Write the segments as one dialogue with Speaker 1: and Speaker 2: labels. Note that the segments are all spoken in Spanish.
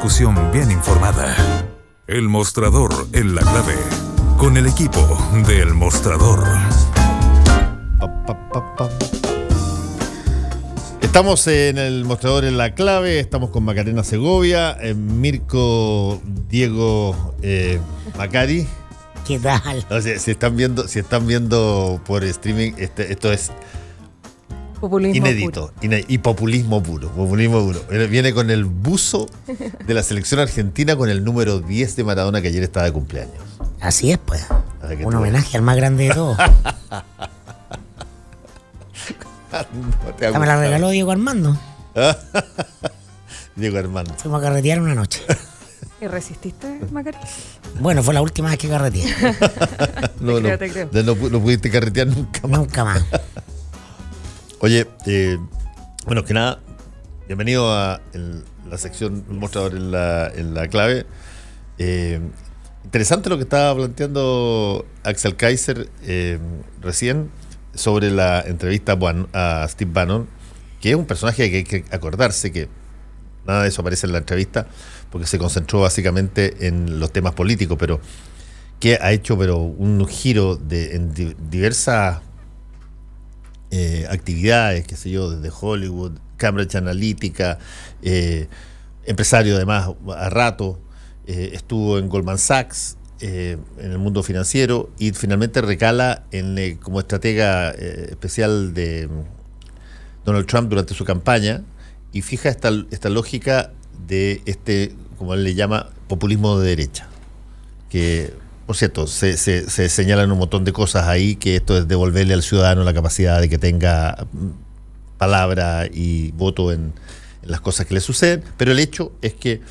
Speaker 1: Discusión bien informada. El Mostrador en la clave. Con el equipo del Mostrador.
Speaker 2: Estamos en el Mostrador en la clave. Estamos con Macarena Segovia, Mirko Diego Macari.
Speaker 3: ¿Qué tal?
Speaker 2: No sé, si están viendo por streaming, esto es
Speaker 4: Populismo
Speaker 2: inédito y populismo puro. Viene con el buzo de la selección argentina con el número 10 de Maradona, que ayer estaba de cumpleaños.
Speaker 3: Así es, pues. Un homenaje al más grande de todos. Me la regaló Diego Armando.
Speaker 2: Diego Armando.
Speaker 3: Fuimos a carretear una noche.
Speaker 4: ¿Y resististe, Macari?
Speaker 3: Bueno, fue la última vez que carreteé.
Speaker 4: Te creo.
Speaker 2: No pudiste carretear nunca más.
Speaker 3: Nunca más.
Speaker 2: Oye, bueno, que nada, bienvenido a la sección Mostrador en la clave. Interesante lo que estaba planteando Axel Kaiser recién sobre la entrevista a Steve Bannon, que es un personaje que hay que acordarse que nada de eso aparece en la entrevista porque se concentró básicamente en los temas políticos, pero que ha hecho un giro en diversas actividades, qué sé yo, desde Hollywood, Cambridge Analytica, empresario además a rato, estuvo en Goldman Sachs, en el mundo financiero, y finalmente recala como estratega especial de Donald Trump durante su campaña, y fija esta lógica de como él le llama, populismo de derecha, que por cierto, se señalan un montón de cosas ahí, que esto es devolverle al ciudadano la capacidad de que tenga palabra y voto en las cosas que le suceden, pero el hecho es que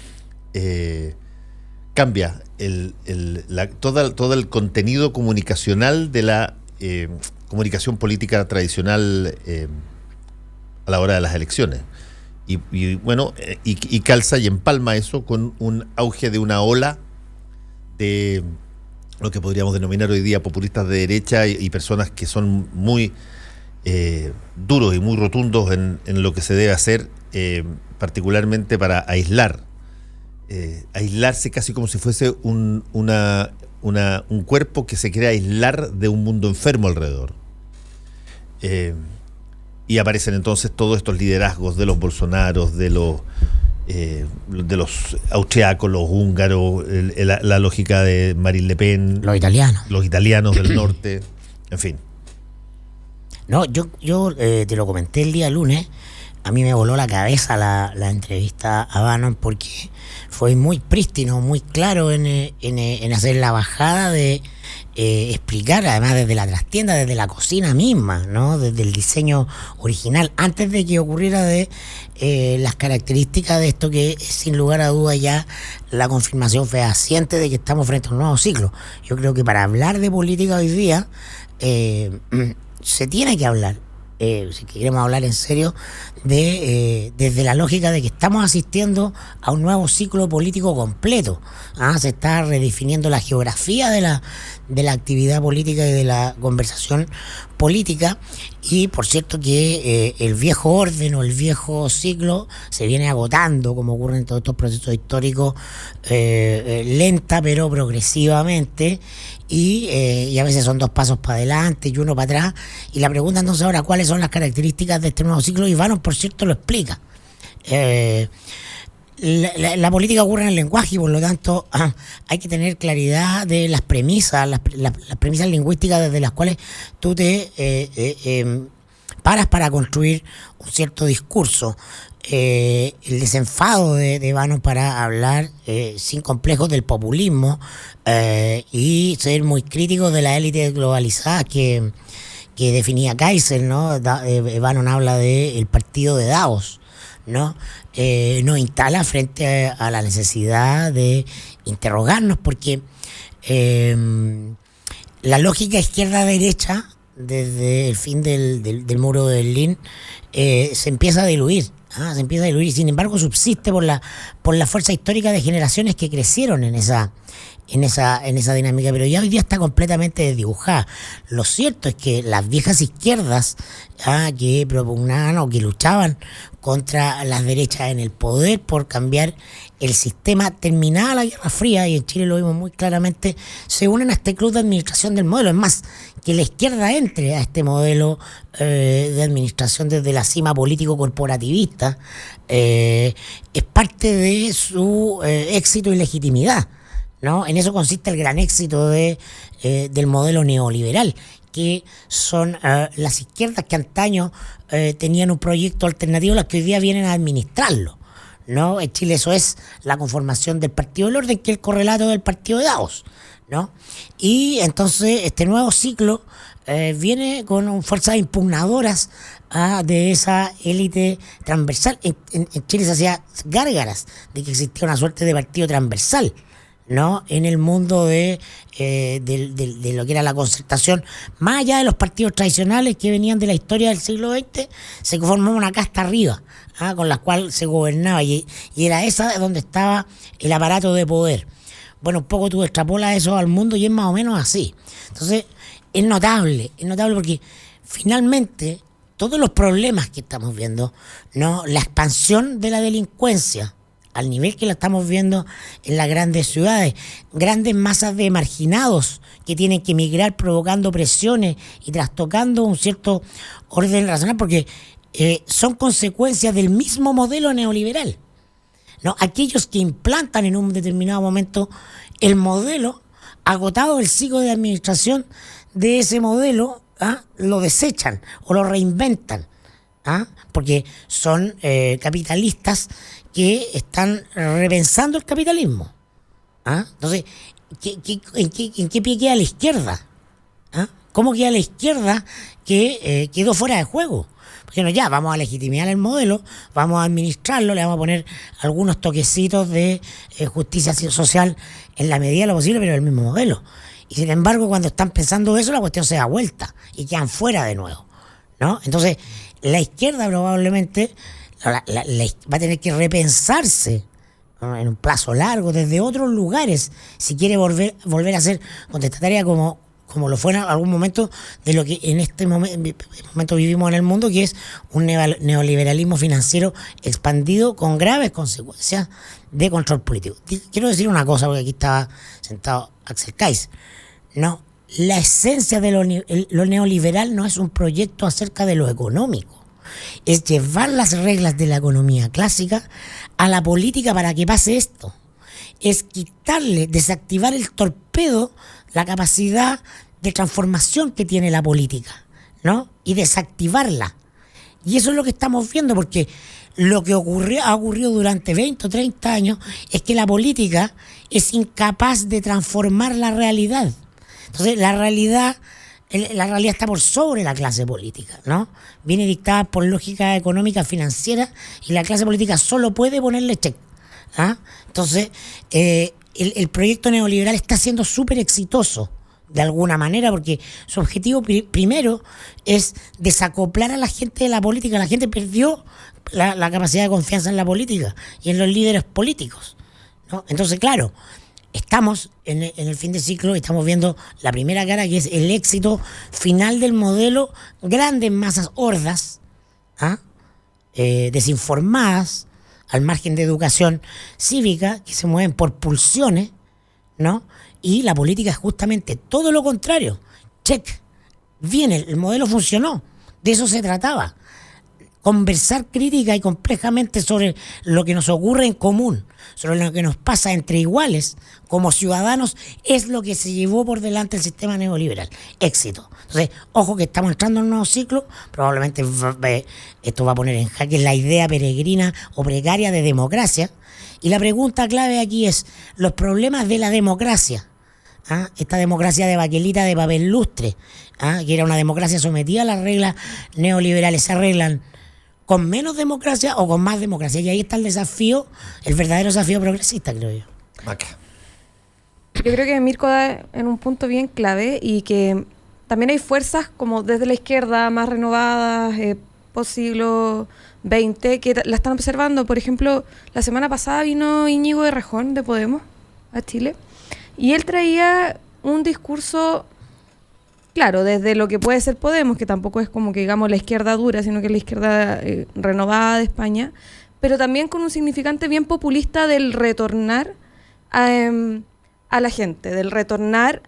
Speaker 2: cambia todo el contenido comunicacional de la comunicación política tradicional a la hora de las elecciones. Y bueno, y calza y empalma eso con un auge de una ola de lo que podríamos denominar hoy día populistas de derecha y personas que son muy duros y muy rotundos en lo que se debe hacer, particularmente para aislarse casi como si fuese un cuerpo que se quiere aislar de un mundo enfermo alrededor. Y aparecen entonces todos estos liderazgos de los Bolsonaros, de los austriacos, los húngaros, la lógica de Marine Le Pen, los italianos del norte, en fin.
Speaker 3: No, yo te lo comenté el día lunes. A mí me voló la cabeza la entrevista a Bannon, porque fue muy prístino, muy claro en hacer la bajada de explicar, además desde la trastienda, desde la cocina misma, ¿no? Desde el diseño original, antes de que ocurriera de las características de esto, que es sin lugar a duda ya la confirmación fehaciente de que estamos frente a un nuevo ciclo. Yo creo que para hablar de política hoy día se tiene que hablar, si queremos hablar en serio, desde la lógica de que estamos asistiendo a un nuevo ciclo político completo. Se está redefiniendo la geografía de la actividad política y de la conversación política, y por cierto que el viejo orden o el viejo ciclo se viene agotando, como ocurre en todos estos procesos históricos, lenta pero progresivamente, y a veces son 2 pasos para adelante y 1 para atrás. Y la pregunta entonces ahora, ¿cuáles son las características de este nuevo ciclo? Y Bannon, por cierto, lo explica. La política ocurre en el lenguaje, y por lo tanto hay que tener claridad de las premisas, las premisas lingüísticas desde las cuales tú te paras para construir un cierto discurso. El desenfado de Bannon para hablar sin complejos del populismo y ser muy crítico de la élite globalizada que definía Kaiser, ¿no? Bannon habla del partido de Davos, ¿no? Nos instala frente a la necesidad de interrogarnos, porque la lógica izquierda-derecha, desde el fin del muro de Berlín, se empieza a diluir. Y sin embargo subsiste por la fuerza histórica de generaciones que crecieron en esa dinámica, pero ya hoy día está completamente desdibujada. Lo cierto es que las viejas izquierdas que propugnaban o que luchaban contra las derechas en el poder por cambiar el sistema. Terminada la Guerra Fría, y en Chile lo vimos muy claramente, se unen a este club de administración del modelo. Es más, que la izquierda entre a este modelo de administración desde la cima político-corporativista es parte de su éxito y legitimidad, ¿no? En eso consiste el gran éxito del modelo neoliberal, que son las izquierdas que antaño tenían un proyecto alternativo, las que hoy día vienen a administrarlo, ¿no? En Chile eso es la conformación del Partido del Orden, que es el correlato del Partido de Davos, ¿no? Y entonces este nuevo ciclo viene con fuerzas impugnadoras de esa élite transversal. En Chile se hacía gárgaras de que existía una suerte de partido transversal, ¿no? En el mundo de lo que era la concertación, más allá de los partidos tradicionales que venían de la historia del siglo XX, se formó una casta arriba, con la cual se gobernaba, y era esa donde estaba el aparato de poder. Bueno, un poco tú extrapolas eso al mundo y es más o menos así. Entonces, es notable porque finalmente todos los problemas que estamos viendo, ¿no? La expansión de la delincuencia al nivel que la estamos viendo en las grandes ciudades, grandes masas de marginados que tienen que emigrar provocando presiones y trastocando un cierto orden racional, porque son consecuencias del mismo modelo neoliberal, ¿no? Aquellos que implantan en un determinado momento el modelo, agotado el ciclo de administración de ese modelo, lo desechan o lo reinventan, porque son capitalistas que están repensando el capitalismo. Entonces, ¿en qué pie queda la izquierda? ¿Cómo queda la izquierda que quedó fuera de juego? Porque no, ya vamos a legitimar el modelo, vamos a administrarlo, le vamos a poner algunos toquecitos de justicia social en la medida de lo posible, pero el mismo modelo. Y sin embargo, cuando están pensando eso, la cuestión se da vuelta y quedan fuera de nuevo, ¿no? Entonces, la izquierda probablemente va a tener que repensarse, ¿no? En un plazo largo, desde otros lugares, si quiere volver a ser contestataria como lo fue en algún momento de lo que en este momento vivimos en el mundo, que es un neoliberalismo financiero expandido con graves consecuencias de control político. Quiero decir una cosa, porque aquí estaba sentado Axel Kaiser, ¿no? La esencia de lo neoliberal no es un proyecto acerca de lo económico, es llevar las reglas de la economía clásica a la política para que pase esto. Es desactivar el torpedo, la capacidad de transformación que tiene la política, ¿no? Y desactivarla. Y eso es lo que estamos viendo, porque lo que ha ocurrido durante 20 o 30 años es que la política es incapaz de transformar la realidad. Entonces, la realidad está por sobre la clase política, ¿no? Viene dictada por lógica económica, financiera, y la clase política solo puede ponerle check. Entonces, el proyecto neoliberal está siendo súper exitoso de alguna manera, porque su objetivo primero es desacoplar a la gente de la política. La gente perdió la capacidad de confianza en la política y en los líderes políticos, ¿no? Entonces, claro, estamos en el fin de ciclo y estamos viendo la primera cara, que es el éxito final del modelo. Grandes masas, hordas, desinformadas, al margen de educación cívica, que se mueven por pulsiones, ¿no? Y la política es justamente todo lo contrario. Check. Bien, el modelo funcionó. De eso se trataba. Conversar crítica y complejamente sobre lo que nos ocurre en común, sobre lo que nos pasa entre iguales como ciudadanos, es lo que se llevó por delante el sistema neoliberal. Éxito. Entonces, ojo que estamos entrando en un nuevo ciclo. Probablemente esto va a poner en jaque la idea peregrina o precaria de democracia. Y la pregunta clave aquí es: los problemas de la democracia, esta democracia de baquelita, de papel lustre, que era una democracia sometida a las reglas neoliberales, ¿se arreglan con menos democracia o con más democracia? Y ahí está el desafío, el verdadero desafío progresista, creo yo.
Speaker 2: Maca.
Speaker 4: Yo creo que Mirko da en un punto bien clave, y que también hay fuerzas como desde la izquierda más renovadas, post siglo XX, que la están observando. Por ejemplo, la semana pasada vino Íñigo Errejón de Podemos a Chile, y él traía un discurso claro, desde lo que puede ser Podemos, que tampoco es como que digamos la izquierda dura, sino que es la izquierda renovada de España, pero también con un significante bien populista del retornar a la gente, del retornar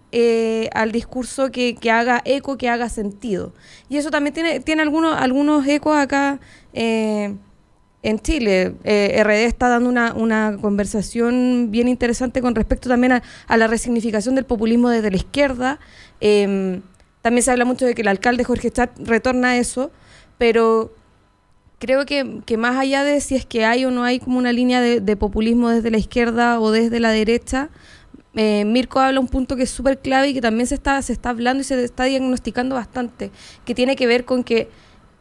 Speaker 4: al discurso que haga eco, que haga sentido. Y eso también tiene algunos ecos acá en Chile. RD está dando una conversación bien interesante con respecto también a la resignificación del populismo desde la izquierda. También se habla mucho de que el alcalde Jorge Char retorna a eso, pero creo que más allá de si es que hay o no hay como una línea de populismo desde la izquierda o desde la derecha, Mirko habla un punto que es súper clave y que también se está hablando y se está diagnosticando bastante, que tiene que ver con que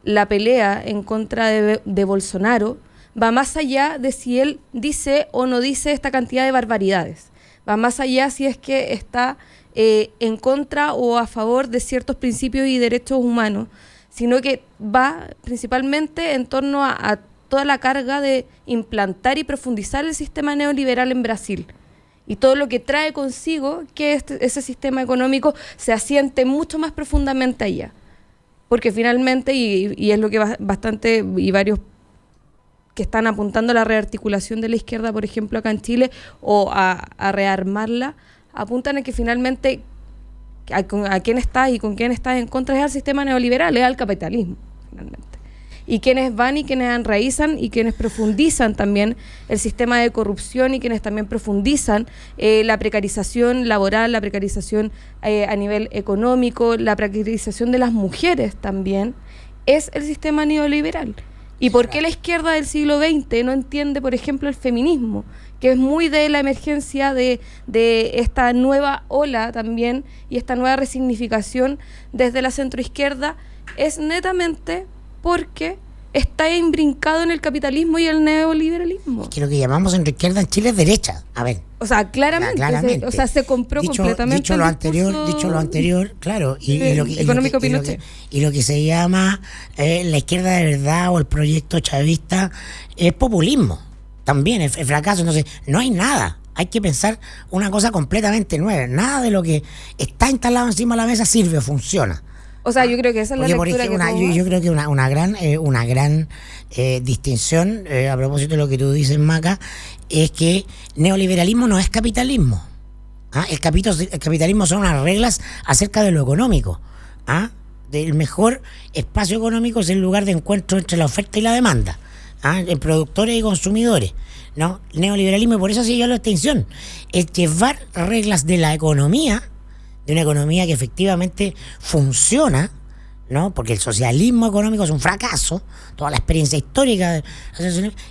Speaker 4: la pelea en contra de Bolsonaro va más allá de si él dice o no dice esta cantidad de barbaridades. Va más allá si es que está en contra o a favor de ciertos principios y derechos humanos, sino que va principalmente en torno a toda la carga de implantar y profundizar el sistema neoliberal en Brasil. Y todo lo que trae consigo que ese sistema económico se asiente mucho más profundamente allá. Porque finalmente, y es lo que bastante, y varios que están apuntando a la rearticulación de la izquierda, por ejemplo, acá en Chile, o a rearmarla, apuntan a que finalmente a quién está y con quién está en contra es al sistema neoliberal, es al capitalismo, finalmente. Y quienes van y quienes enraizan y quienes profundizan también el sistema de corrupción y quienes también profundizan la precarización laboral, la precarización a nivel económico, la precarización de las mujeres también, es el sistema neoliberal. ¿Y por qué la izquierda del siglo XX no entiende, por ejemplo, el feminismo? Que es muy de la emergencia de esta nueva ola también y esta nueva resignificación desde la centroizquierda, es netamente porque está imbrincado en el capitalismo y el neoliberalismo.
Speaker 3: Es que lo que llamamos centroizquierda en Chile es derecha. A ver.
Speaker 4: O sea, claramente. Se compró completamente.
Speaker 3: Dicho lo anterior, claro. Y lo que se llama la izquierda de verdad o el proyecto chavista es populismo. También es fracaso. Entonces, no hay nada. Hay que pensar una cosa completamente nueva. Nada de lo que está instalado encima de la mesa sirve o funciona.
Speaker 4: O sea, yo creo que esa es la lectura
Speaker 3: yo creo que una gran distinción, a propósito de lo que tú dices, Maca, es que neoliberalismo no es capitalismo. El capitalismo son unas reglas acerca de lo económico. El mejor espacio económico es el lugar de encuentro entre la oferta y la demanda, en productores y consumidores. ¿No? El neoliberalismo, y por eso sigue la extinción, es llevar reglas de la economía, de una economía que efectivamente funciona, ¿no? Porque el socialismo económico es un fracaso, toda la experiencia histórica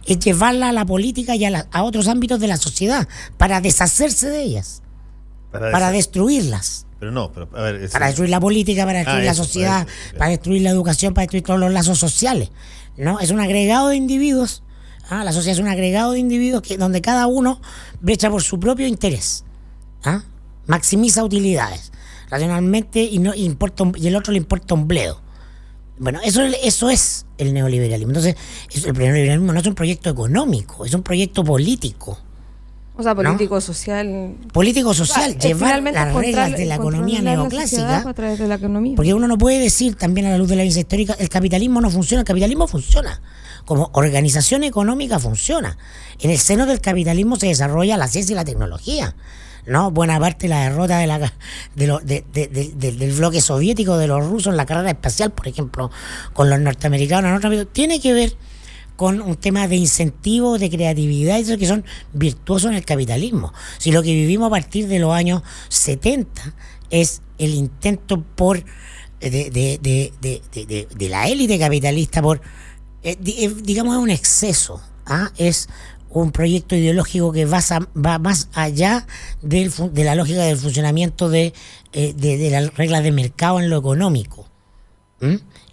Speaker 3: es llevarla a la política y a otros ámbitos de la sociedad para deshacerse de ellas, para destruirlas.
Speaker 2: A ver,
Speaker 3: para destruir la política, para destruir la sociedad, para destruir la educación, para destruir todos los lazos sociales, ¿no? Es un agregado de individuos. La sociedad es un agregado de individuos donde cada uno brecha por su propio interés, maximiza utilidades racionalmente y el otro le importa un bledo. Bueno, eso es el neoliberalismo. Entonces, el neoliberalismo no es un proyecto económico, es un proyecto político.
Speaker 4: O sea, político-social.
Speaker 3: Político-social, llevar las reglas de la economía neoclásica.
Speaker 4: A través de la economía.
Speaker 3: Porque uno no puede decir, también a la luz de la evidencia histórica, el capitalismo no funciona. El capitalismo funciona. Como organización económica funciona. En el seno del capitalismo se desarrolla la ciencia y la tecnología, ¿no? Buena parte de la derrota del bloque soviético, de los rusos en la carrera espacial, por ejemplo, con los norteamericanos, tiene que ver con un tema de incentivo, de creatividad, y eso que son virtuosos en el capitalismo. Si lo que vivimos a partir de los años 70 es el intento de la élite capitalista por, digamos, es un exceso, es un proyecto ideológico que va más allá de la lógica del funcionamiento de las reglas de mercado en lo económico.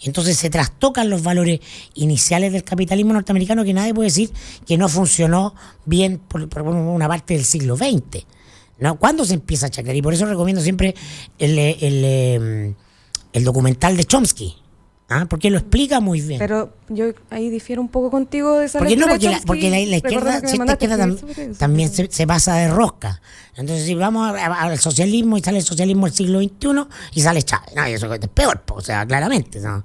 Speaker 3: Entonces se trastocan los valores iniciales del capitalismo norteamericano, que nadie puede decir que no funcionó bien por una parte del siglo XX, ¿no? ¿Cuándo se empieza a chacrar? Y por eso recomiendo siempre el documental de Chomsky, Porque lo explica muy bien.
Speaker 4: Pero yo ahí difiero un poco contigo de esa
Speaker 3: Porque no,
Speaker 4: lectura de
Speaker 3: porque la
Speaker 4: Chomsky.
Speaker 3: izquierda,
Speaker 4: Recuerda que me
Speaker 3: cierta
Speaker 4: mandaste
Speaker 3: izquierda
Speaker 4: escribir sobre eso.
Speaker 3: también se pasa de rosca. Entonces, si vamos al socialismo y sale el socialismo del siglo XXI y sale Chávez, no, y eso es peor, o sea, claramente, ¿no?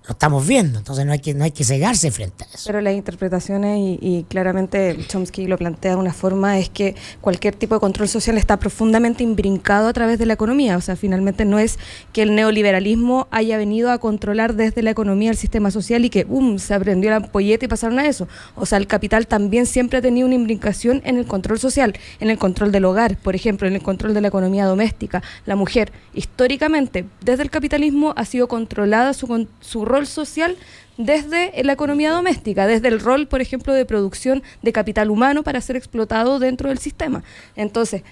Speaker 3: Lo estamos viendo, entonces no hay que cegarse frente a eso.
Speaker 4: Pero las interpretaciones, y claramente Chomsky lo plantea de una forma, es que cualquier tipo de control social está profundamente imbrincado a través de la economía. O sea, finalmente no es que el neoliberalismo haya venido a controlar desde la economía el sistema social y que se aprendió la ampolleta y pasaron a eso. O sea, el capital también siempre ha tenido una imbricación en el control social, en el control del hogar, por ejemplo, en el control de la economía doméstica. La mujer, históricamente, desde el capitalismo ha sido controlada su rol social desde la economía doméstica, desde el rol, por ejemplo, de producción de capital humano para ser explotado dentro del sistema. Entonces,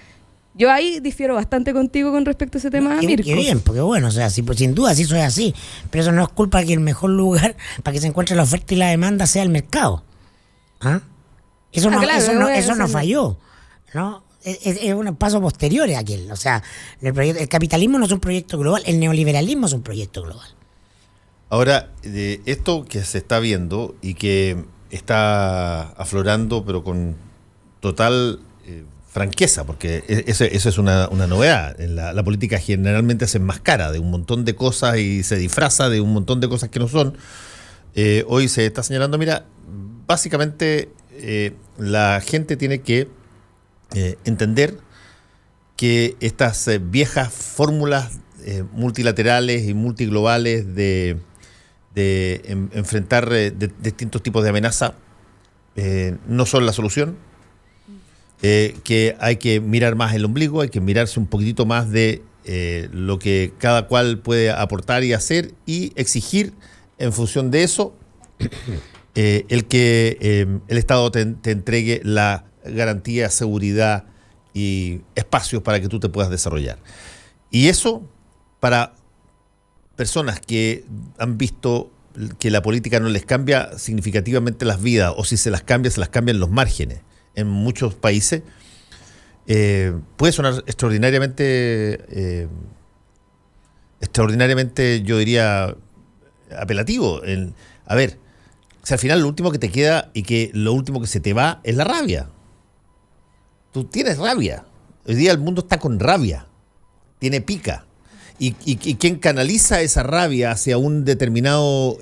Speaker 4: yo ahí difiero bastante contigo con respecto a ese tema, Mirko.
Speaker 3: Qué bien, porque bueno, o sea, pues, sin duda sí eso es así, pero eso no es culpa que el mejor lugar para que se encuentre la oferta y la demanda sea el mercado. Eso no falló, ¿no? Es un paso posterior a aquel. O sea, el capitalismo no es un proyecto global, el neoliberalismo es un proyecto global.
Speaker 2: Ahora, esto que se está viendo y que está aflorando, pero con total franqueza, porque eso es una novedad. La política generalmente se enmascara de un montón de cosas y se disfraza de un montón de cosas que no son. Hoy se está señalando, mira, básicamente la gente tiene que entender que estas viejas fórmulas multilaterales y multiglobales de enfrentar distintos tipos de amenaza no son la solución, que hay que mirar más el ombligo, hay que mirarse un poquitito más de lo que cada cual puede aportar y hacer y exigir en función de eso el que el Estado te entregue la garantía, seguridad y espacios para que tú te puedas desarrollar. Y eso para personas que han visto que la política no les cambia significativamente las vidas, o si se las cambia en los márgenes. En muchos países puede sonar extraordinariamente, yo diría, apelativo. A ver, si al final lo último que te queda y que lo último que se te va es la rabia. Tú tienes rabia. Hoy día el mundo está con rabia, tiene pica. Y quien canaliza esa rabia hacia un determinado...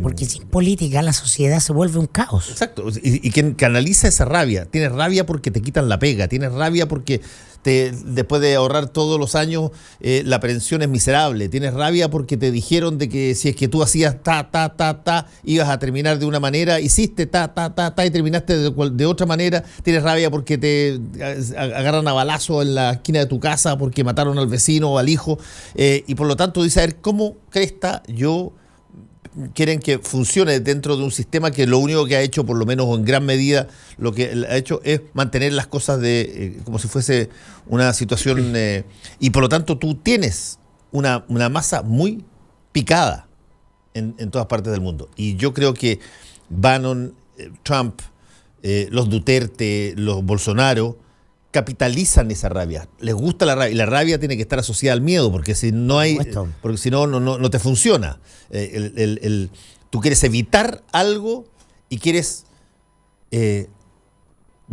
Speaker 3: porque sin política la sociedad se vuelve un caos.
Speaker 2: Exacto. Y quien canaliza esa rabia, tienes rabia porque te quitan la pega, tienes rabia porque después de ahorrar todos los años la pensión es miserable, tienes rabia porque te dijeron de que si es que tú hacías ibas a terminar de una manera, hiciste y terminaste de otra manera, tienes rabia porque te agarran a balazo en la esquina de tu casa porque mataron al vecino o al hijo, y por lo tanto dices, a ver, ¿cómo cresta quieren que funcione dentro de un sistema que lo único que ha hecho, por lo menos en gran medida, lo que ha hecho es mantener las cosas como si fuese una situación, y por lo tanto tú tienes una masa muy picada en todas partes del mundo. Y yo creo que Bannon, Trump, los Duterte, los Bolsonaro capitalizan esa rabia, les gusta la rabia, y la rabia tiene que estar asociada al miedo, porque si no hay, porque si no te funciona. Tú quieres evitar algo y quieres de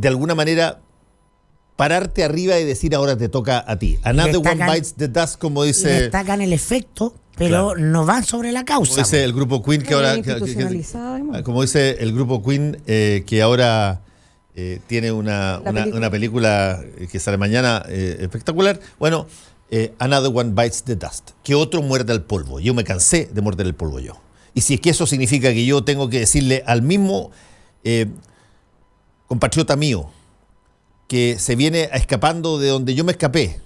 Speaker 2: alguna manera pararte arriba y decir ahora te toca a ti. Another one bites the dust, como dice.
Speaker 3: Destacan el efecto, pero no van sobre la causa.
Speaker 2: Como dice el grupo Queen, que ahora, como dice el grupo Queen, que ahora tiene una película que sale mañana espectacular. Bueno, Another One Bites the Dust. Que otro muerda el polvo. Yo me cansé de morder el polvo yo. Y si es que eso significa que yo tengo que decirle al mismo compatriota mío que se viene escapando de donde yo me escapé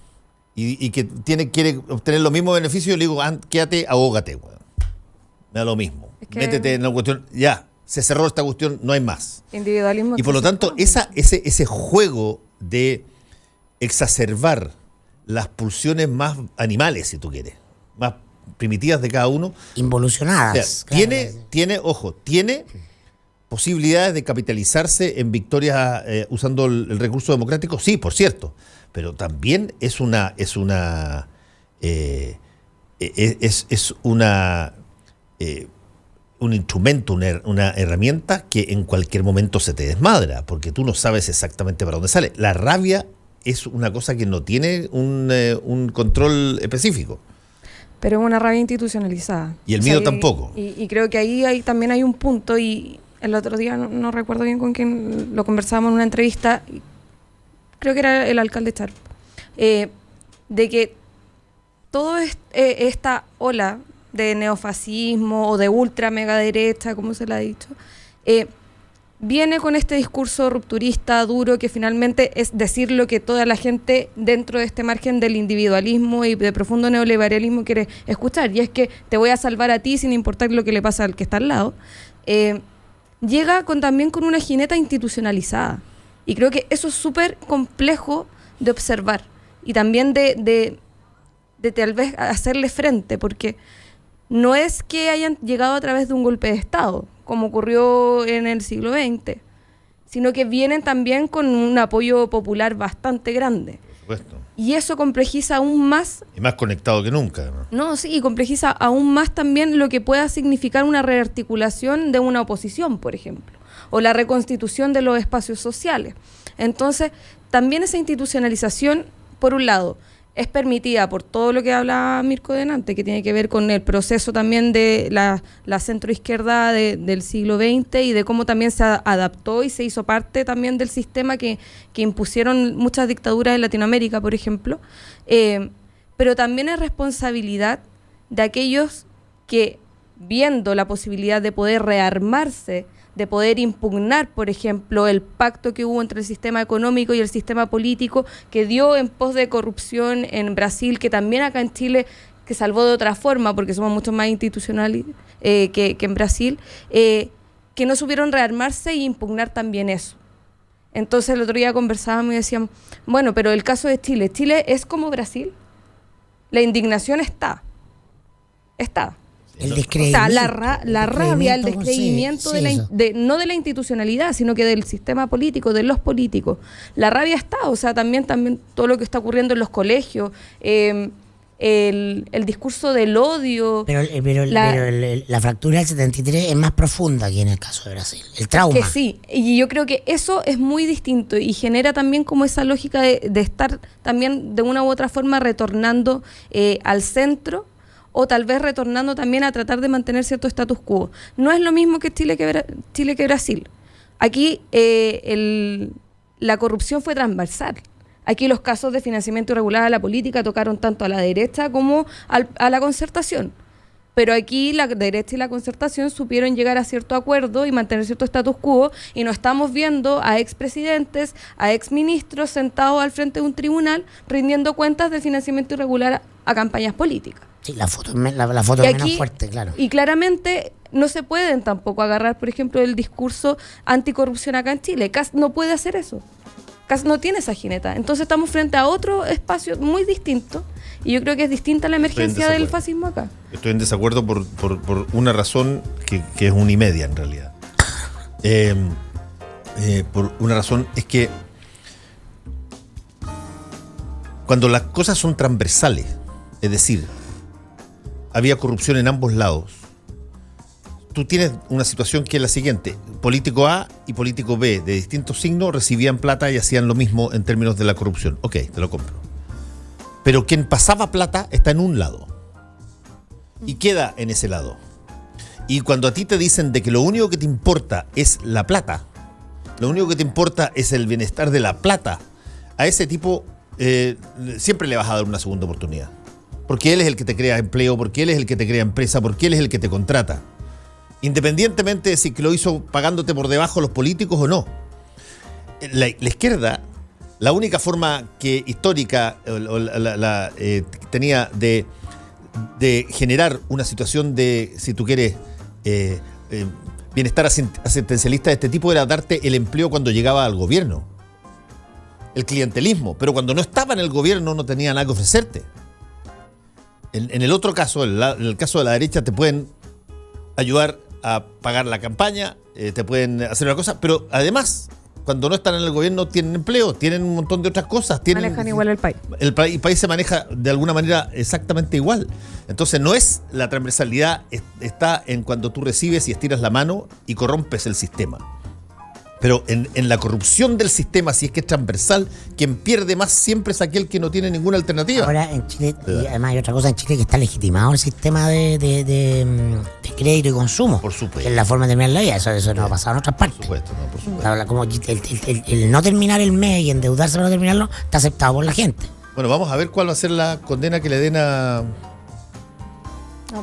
Speaker 2: y que quiere obtener los mismos beneficios, le digo, quédate, ahógate, weón. Me da lo mismo. Métete en la cuestión, ya. Se cerró esta cuestión, no hay más.
Speaker 4: Individualismo.
Speaker 2: Y por lo tanto, ese juego de exacerbar las pulsiones más animales, si tú quieres, más primitivas de cada uno.
Speaker 3: Involucionadas.
Speaker 2: O sea, tiene posibilidades de capitalizarse en victorias usando el recurso democrático, sí, por cierto. Pero también es una un instrumento, una herramienta que en cualquier momento se te desmadra, porque tú no sabes exactamente para dónde sale. La rabia es una cosa que no tiene un control específico.
Speaker 4: Pero es una rabia institucionalizada.
Speaker 2: Y el miedo tampoco.
Speaker 4: Y creo que ahí también hay un punto, y el otro día no recuerdo bien con quién lo conversábamos en una entrevista, creo que era el alcalde Charp, de que toda esta ola de neofascismo o de ultra mega derecha, como se le ha dicho, viene con este discurso rupturista, duro, que finalmente es decir lo que toda la gente dentro de este margen del individualismo y de profundo neoliberalismo quiere escuchar, y es que te voy a salvar a ti sin importar lo que le pasa al que está al lado. Llega también con una jineta institucionalizada, y creo que eso es súper complejo de observar y también de tal vez hacerle frente, porque no es que hayan llegado a través de un golpe de Estado, como ocurrió en el siglo XX, sino que vienen también con un apoyo popular bastante grande.
Speaker 2: Por supuesto.
Speaker 4: Y eso complejiza aún más.
Speaker 2: Y más conectado que nunca, ¿no?
Speaker 4: No, sí, y complejiza aún más también lo que pueda significar una rearticulación de una oposición, por ejemplo, o la reconstitución de los espacios sociales. Entonces, también esa institucionalización, por un lado, es permitida por todo lo que habla Mirko delante, que tiene que ver con el proceso también de la centroizquierda del siglo XX y de cómo también se adaptó y se hizo parte también del sistema que impusieron muchas dictaduras en Latinoamérica, por ejemplo. Pero también es responsabilidad de aquellos que, viendo la posibilidad de poder rearmarse, de poder impugnar, por ejemplo, el pacto que hubo entre el sistema económico y el sistema político, que dio en pos de corrupción en Brasil, que también acá en Chile, que salvó de otra forma, porque somos mucho más institucionales que en Brasil, que no supieron rearmarse e impugnar también eso. Entonces el otro día conversábamos y decíamos, bueno, pero el caso de Chile, ¿Chile es como Brasil? La indignación está.
Speaker 3: El descreimiento.
Speaker 4: O sea, la rabia, el descreimiento
Speaker 3: sí,
Speaker 4: no de la institucionalidad, sino que del sistema político, de los políticos. La rabia está, o sea, también todo lo que está ocurriendo en los colegios, el discurso del odio.
Speaker 3: Pero la fractura del 73 es más profunda que en el caso de Brasil. El trauma.
Speaker 4: Que sí, y yo creo que eso es muy distinto y genera también como esa lógica de estar también de una u otra forma retornando al centro, o tal vez retornando también a tratar de mantener cierto status quo. No es lo mismo que Chile que Brasil. Aquí la corrupción fue transversal. Aquí los casos de financiamiento irregular a la política tocaron tanto a la derecha como a la concertación. Pero aquí la derecha y la concertación supieron llegar a cierto acuerdo y mantener cierto status quo, y no estamos viendo a expresidentes, a exministros sentados al frente de un tribunal rindiendo cuentas del financiamiento irregular a campañas políticas.
Speaker 3: Sí, la foto es menos fuerte, claro.
Speaker 4: Y claramente no se pueden tampoco agarrar, por ejemplo, el discurso anticorrupción acá en Chile. Kast no puede hacer eso. Kast no tiene esa jineta. Entonces estamos frente a otro espacio muy distinto, y yo creo que es distinta la emergencia del fascismo acá.
Speaker 2: Estoy en desacuerdo por una razón que es una y media en realidad. Por una razón es que cuando las cosas son transversales, es decir, había corrupción en ambos lados, tú tienes una situación que es la siguiente: político A y político B de distintos signos recibían plata y hacían lo mismo en términos de la corrupción. Ok, te lo compro. Pero quien pasaba plata está en un lado y queda en ese lado. Y cuando a ti te dicen de que lo único que te importa es la plata, lo único que te importa es el bienestar de la plata, a ese tipo siempre le vas a dar una segunda oportunidad. Porque él es el que te crea empleo, porque él es el que te crea empresa, porque él es el que te contrata. Independientemente de si lo hizo pagándote por debajo los políticos o no. La izquierda, la única forma que histórica tenía de generar una situación de, si tú quieres, bienestar asistencialista de este tipo era darte el empleo cuando llegaba al gobierno. El clientelismo. Pero cuando no estaba en el gobierno no tenía nada que ofrecerte. En el otro caso, en el caso de la derecha, te pueden ayudar a pagar la campaña, te pueden hacer una cosa, pero además cuando no están en el gobierno tienen empleo, tienen un montón de otras cosas.
Speaker 4: Manejan igual el país.
Speaker 2: El país se maneja de alguna manera exactamente igual. Entonces no es la transversalidad, está en cuando tú recibes y estiras la mano y corrompes el sistema. Pero en la corrupción del sistema, si es que es transversal, quien pierde más siempre es aquel que no tiene ninguna alternativa.
Speaker 3: Ahora en Chile, y además hay otra cosa en Chile, que está legitimado el sistema de crédito y consumo.
Speaker 2: Por supuesto.
Speaker 3: Que es la forma de terminar la vida. Eso no ha pasado en otras partes.
Speaker 2: Por supuesto.
Speaker 3: Ahora, como el no terminar el mes y endeudarse para no terminarlo está aceptado por la gente.
Speaker 2: Bueno, vamos a ver cuál va a ser la condena que le den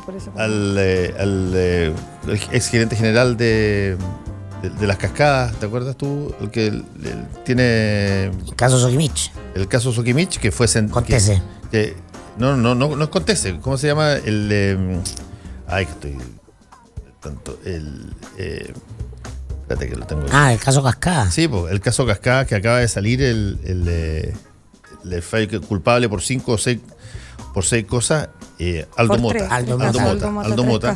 Speaker 4: Por eso.
Speaker 2: al exgerente general de las cascadas, ¿te acuerdas tú? El que tiene
Speaker 3: El caso Sokimich.
Speaker 2: el caso Sokimich, que fue
Speaker 3: Contese.
Speaker 2: no es Contese. ¿Cómo se llama? Que estoy tanto espérate que lo tengo.
Speaker 3: El caso Cascada.
Speaker 2: Sí, pues, el caso Cascada, que acaba de salir el fallo culpable por 5 o 6 cosas. Aldo Mota. Aldo Mota.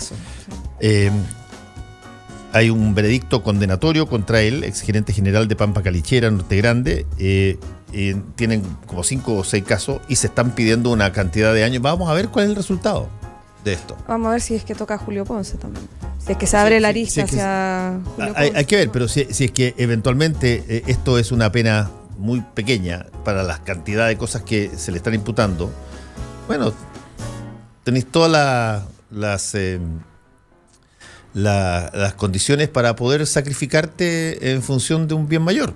Speaker 2: Hay un veredicto condenatorio contra él, exgerente general de Pampa Calichera, Norte Grande. Tienen como 5 o 6 casos y se están pidiendo una cantidad de años. Vamos a ver cuál es el resultado de esto.
Speaker 4: Vamos a ver si es que toca a Julio Ponce también. Si es que se abre la arista hacia Julio Ponce.
Speaker 2: Hay que ver, pero si es que eventualmente esto es una pena muy pequeña para la cantidad de cosas que se le están imputando, bueno, tenéis todas las condiciones para poder sacrificarte en función de un bien mayor.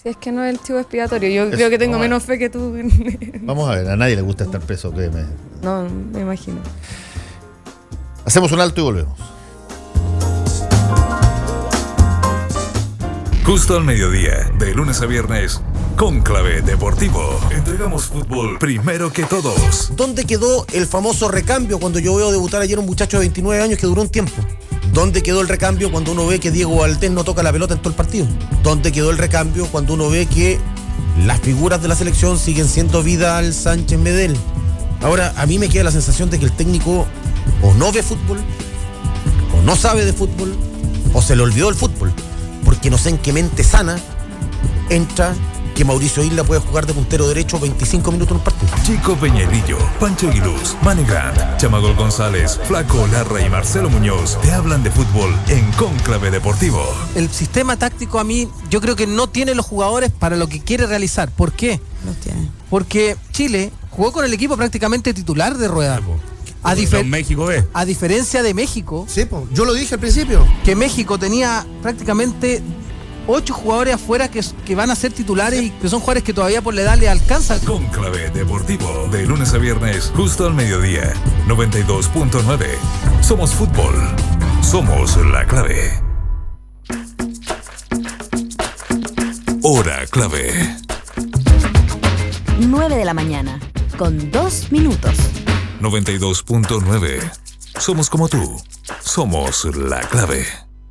Speaker 4: Si es que no es el chivo expiatorio. Yo creo que tengo menos fe que tú.
Speaker 2: Vamos a ver, a nadie le gusta estar preso, créeme.
Speaker 4: No, me imagino.
Speaker 2: Hacemos un alto y volvemos.
Speaker 1: Justo al mediodía, de lunes a viernes, Cónclave Deportivo. Entregamos fútbol primero que todos.
Speaker 5: ¿Dónde quedó el famoso recambio cuando yo veo debutar ayer un muchacho de 29 años que duró un tiempo? ¿Dónde quedó el recambio cuando uno ve que Diego Valdés no toca la pelota en todo el partido? ¿Dónde quedó el recambio cuando uno ve que las figuras de la selección siguen siendo Vidal, Sánchez, Medel? Ahora, a mí me queda la sensación de que el técnico o no ve fútbol, o no sabe de fútbol, o se le olvidó el fútbol. Porque no sé en qué mente sana entra que Mauricio Isla puede jugar de puntero derecho 25 minutos en un partido.
Speaker 1: Chico Peñalillo, Pancho Aguiluz, Manegán, Chamagol González, Flaco Larra y Marcelo Muñoz te hablan de fútbol en Cónclave Deportivo.
Speaker 6: El sistema táctico a mí, yo creo que no tiene los jugadores para lo que quiere realizar. ¿Por qué?
Speaker 3: No tiene.
Speaker 6: Porque Chile jugó con el equipo prácticamente titular de Rueda.
Speaker 7: México B.
Speaker 6: A diferencia de México,
Speaker 5: Sí, yo lo dije al principio.
Speaker 6: que México tenía prácticamente 8 jugadores afuera que van a ser titulares y que son jugadores que todavía por la edad le alcanza.
Speaker 1: Cónclave Deportivo, de lunes a viernes, justo al mediodía, 92.9. Somos fútbol, somos la clave. Hora clave.
Speaker 8: 9 de la mañana, con 2 minutos.
Speaker 1: 92.9. Somos como tú, somos la clave.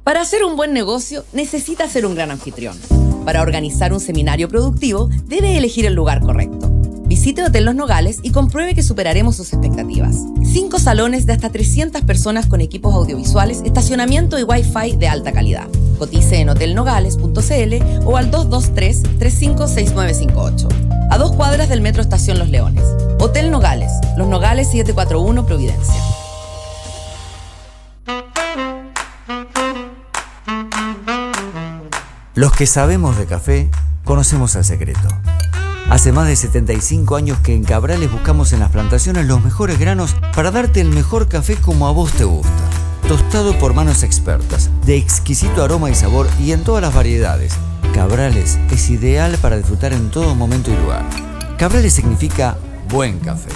Speaker 9: Para hacer un buen negocio, necesita ser un gran anfitrión. Para organizar un seminario productivo, debe elegir el lugar correcto. Visite Hotel Los Nogales y compruebe que superaremos sus expectativas. 5 salones de hasta 300 personas con equipos audiovisuales, estacionamiento y Wi-Fi de alta calidad. Cotice en hotelnogales.cl o al 223-356958. A 2 cuadras del Metro Estación Los Leones. Hotel Nogales, Los Nogales 741 Providencia.
Speaker 10: Los que sabemos de café, conocemos el secreto. Hace más de 75 años que en Cabrales buscamos en las plantaciones los mejores granos para darte el mejor café como a vos te gusta. Tostado por manos expertas, de exquisito aroma y sabor y en todas las variedades. Cabrales es ideal para disfrutar en todo momento y lugar. Cabrales significa buen café.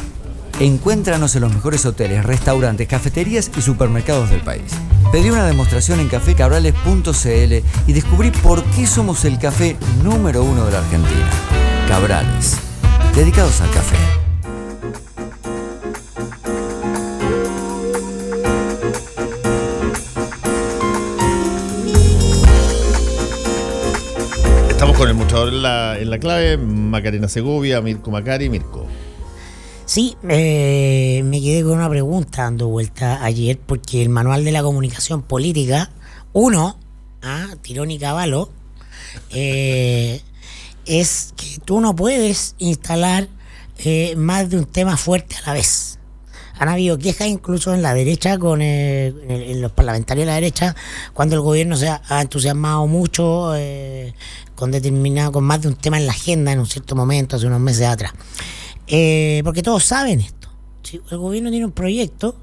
Speaker 10: Encuéntranos en los mejores hoteles, restaurantes, cafeterías y supermercados del país. Pedí una demostración en cafecabrales.cl y descubrí por qué somos el café número 1 de la Argentina. Cabrales, dedicados al café.
Speaker 2: Estamos con el mostrador en la clave, Macarena Segovia, Mirko Macari. Mirko.
Speaker 3: Sí, me quedé con una pregunta dando vuelta ayer, porque el Manual de la Comunicación Política 1, Tirón y Cavallo, es que tú no puedes instalar más de un tema fuerte a la vez. Han habido quejas incluso en la derecha, en los parlamentarios de la derecha, cuando el gobierno se ha entusiasmado mucho con más de un tema en la agenda en un cierto momento, hace unos meses atrás. Porque todos saben esto. ¿Sí? El gobierno tiene un proyecto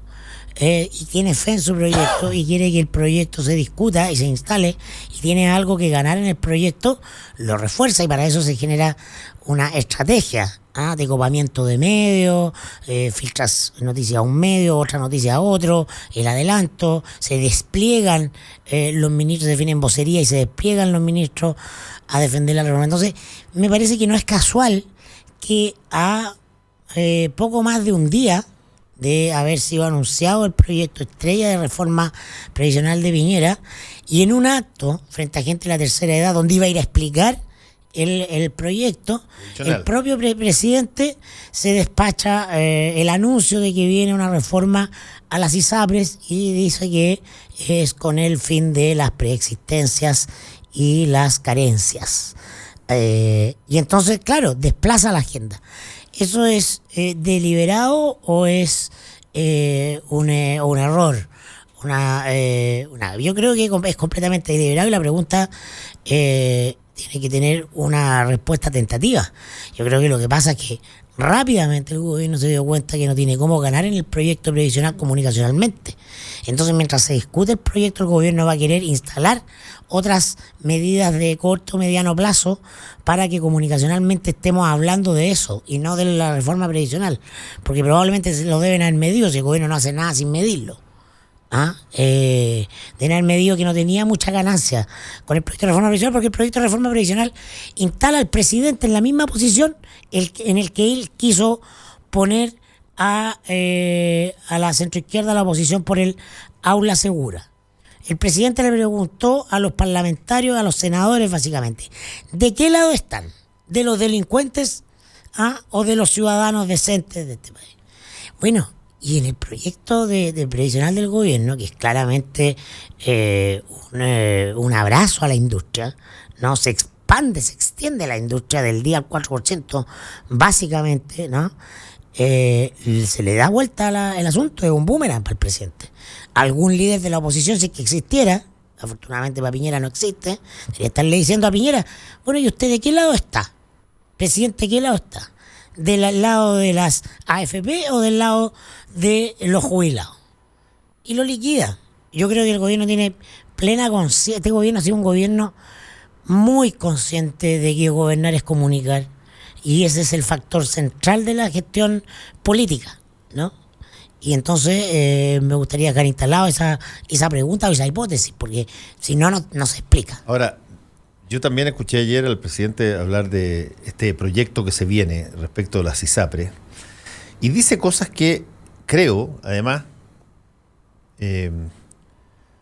Speaker 3: y tiene fe en su proyecto y quiere que el proyecto se discuta y se instale y tiene algo que ganar en el proyecto, lo refuerza y para eso se genera una estrategia de copamiento de medios, filtras noticias a un medio, otra noticia a otro, el adelanto, se despliegan los ministros, se definen vocería y se despliegan los ministros a defender la reforma. Entonces me parece que no es casual que a poco más de un día de haber sido anunciado el proyecto estrella de reforma previsional de Piñera y en un acto frente a gente de la tercera edad donde iba a ir a explicar el proyecto, el propio presidente se despacha el anuncio de que viene una reforma a las ISAPRES y dice que es con el fin de las preexistencias y las carencias. Y entonces, claro, desplaza la agenda. ¿Eso es deliberado o es un error? Yo creo que es completamente deliberado y la pregunta tiene que tener una respuesta tentativa. Yo creo que lo que pasa es que rápidamente el gobierno se dio cuenta que no tiene cómo ganar en el proyecto previsional comunicacionalmente. Entonces, mientras se discute el proyecto, el gobierno va a querer instalar otras medidas de corto o mediano plazo para que comunicacionalmente estemos hablando de eso y no de la reforma previsional, porque probablemente se lo deben haber medido si el gobierno no hace nada sin medirlo. Deben haber medido que no tenía mucha ganancia con el proyecto de reforma previsional, porque el proyecto de reforma previsional instala al presidente en la misma posición en el que él quiso poner a la centroizquierda, a la oposición, por el aula segura. El presidente le preguntó a los parlamentarios, a los senadores básicamente, ¿de qué lado están? ¿De los delincuentes o de los ciudadanos decentes de este país? Bueno, y en el proyecto de previsional del gobierno, que es claramente un abrazo a la industria, ¿no? Se extiende la industria del día al 4%, básicamente, ¿no? Se le da vuelta el asunto, es un boomerang para el presidente. Algún líder de la oposición, si es que existiera, afortunadamente para Piñera no existe, debería estarle diciendo a Piñera, bueno, ¿y usted de qué lado está? Presidente, ¿de qué lado está? ¿Del lado de las AFP o del lado de los jubilados? Y lo liquida. Yo creo que el gobierno tiene plena conciencia, este gobierno ha sido un gobierno muy consciente de que gobernar es comunicar, y ese es el factor central de la gestión política, ¿no? Y entonces me gustaría dejar instalado esa pregunta o esa hipótesis, porque si no, no se explica.
Speaker 2: Ahora, yo también escuché ayer al presidente hablar de este proyecto que se viene respecto a las ISAPRES, y dice cosas que creo, además,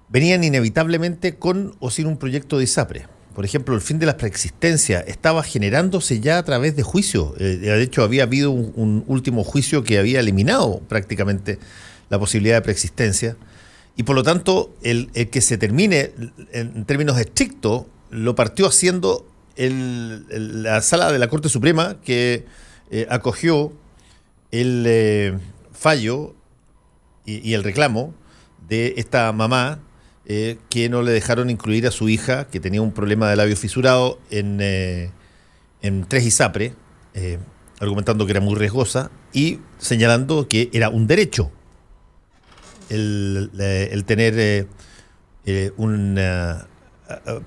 Speaker 2: venían inevitablemente con o sin un proyecto de ISAPRES. Por ejemplo, el fin de la preexistencia estaba generándose ya a través de juicios. De hecho, había habido un último juicio que había eliminado prácticamente la posibilidad de preexistencia. Y por lo tanto, el que se termine en términos estrictos, lo partió haciendo la sala de la Corte Suprema, que acogió el fallo y el reclamo de esta mamá, que no le dejaron incluir a su hija, que tenía un problema de labio fisurado, en 3 ISAPRES, argumentando que era muy riesgosa y señalando que era un derecho el tener una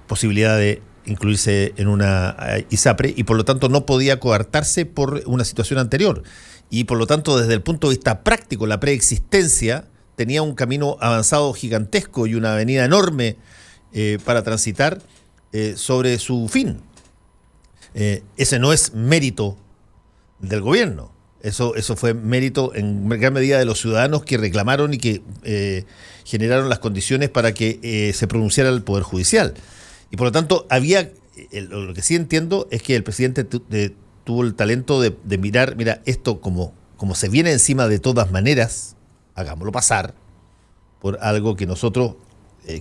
Speaker 2: posibilidad de incluirse en una ISAPRE, y por lo tanto no podía coartarse por una situación anterior. Y por lo tanto, desde el punto de vista práctico, la preexistencia tenía un camino avanzado gigantesco y una avenida enorme para transitar sobre su fin. Ese no es mérito del gobierno. Eso fue mérito en gran medida de los ciudadanos que reclamaron y que generaron las condiciones para que se pronunciara el Poder Judicial. Y por lo tanto, lo que sí entiendo es que el presidente tuvo el talento de mirar, mira, esto como se viene encima de todas maneras, hagámoslo pasar por algo que nosotros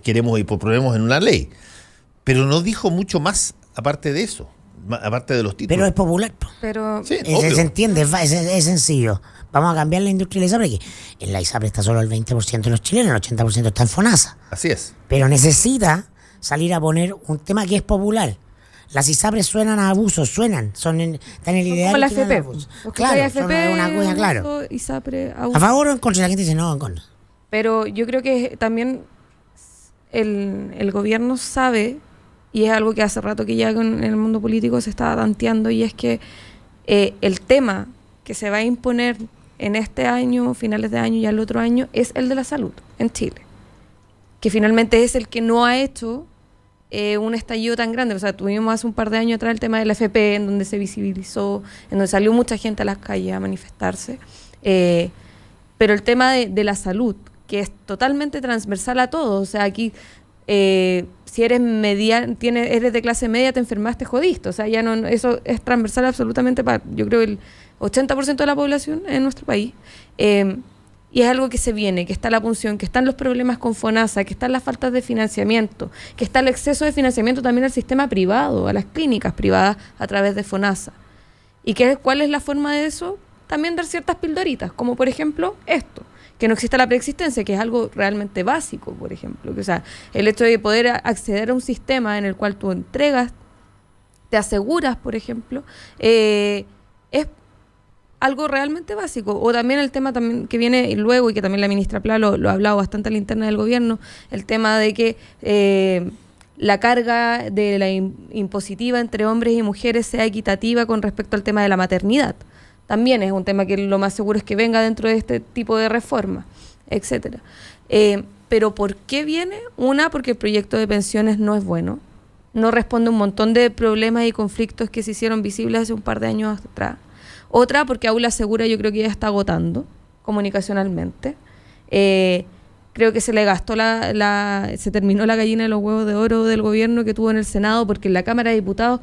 Speaker 2: queremos y proponemos en una ley. Pero no dijo mucho más aparte de eso, aparte de los títulos.
Speaker 3: Pero es popular.
Speaker 4: Pero
Speaker 2: Sí,
Speaker 3: Se
Speaker 2: obvio.
Speaker 3: entiende, es sencillo. Vamos a cambiar la industria de la ISAPRE, que en la ISAPRE está solo el 20% de los chilenos, el 80% está en FONASA.
Speaker 2: Así es.
Speaker 3: Pero necesita salir a poner un tema que es popular. Las ISAPRES suenan a abusos, están en el
Speaker 4: son
Speaker 3: ideal.
Speaker 4: como la
Speaker 3: y suenan a
Speaker 4: FP.
Speaker 3: abusos.
Speaker 4: Los que
Speaker 3: Claro,
Speaker 4: hay
Speaker 3: son
Speaker 4: AFP,
Speaker 3: una cosa, claro.
Speaker 4: uso, ISAPRE,
Speaker 3: ¿A favor o en contra? La gente dice no, en contra.
Speaker 4: Pero yo creo que también el gobierno sabe, y es algo que hace rato que ya en el mundo político se está tanteando, y es que el tema que se va a imponer en este año, finales de año y al otro año, es el de la salud en Chile. Que finalmente es el que no ha hecho un estallido tan grande. O sea, tuvimos hace un par de años atrás el tema del FP, en donde se visibilizó, en donde salió mucha gente a las calles a manifestarse. Pero el tema de la salud, que es totalmente transversal a todos. O sea, aquí, si eres eres de clase media, te enfermaste, jodiste. O sea, ya no, eso es transversal absolutamente para, yo creo, el 80% de la población en nuestro país. Y es algo que se viene, que está la punción, que están los problemas con FONASA, que están las faltas de financiamiento, que está el exceso de financiamiento también al sistema privado, a las clínicas privadas a través de FONASA. ¿Y cuál es la forma de eso? También dar ciertas pildoritas, como por ejemplo esto, que no exista la preexistencia, que es algo realmente básico, por ejemplo. O sea, el hecho de poder acceder a un sistema en el cual tú entregas, te aseguras, por ejemplo, es algo realmente básico. O también el tema también que viene luego, y que también la ministra Pla lo ha hablado bastante a la interna del gobierno, el tema de que la carga de la impositiva entre hombres y mujeres sea equitativa con respecto al tema de la maternidad. También es un tema que lo más seguro es que venga dentro de este tipo de reforma, etcétera. Pero ¿por qué viene? Una, porque el proyecto de pensiones no es bueno. No responde a un montón de problemas y conflictos que se hicieron visibles hace un par de años atrás. Otra, porque Aula Segura yo creo que ya está agotando comunicacionalmente. Creo que se le gastó se terminó la gallina de los huevos de oro del gobierno que tuvo en el Senado, porque en la Cámara de Diputados,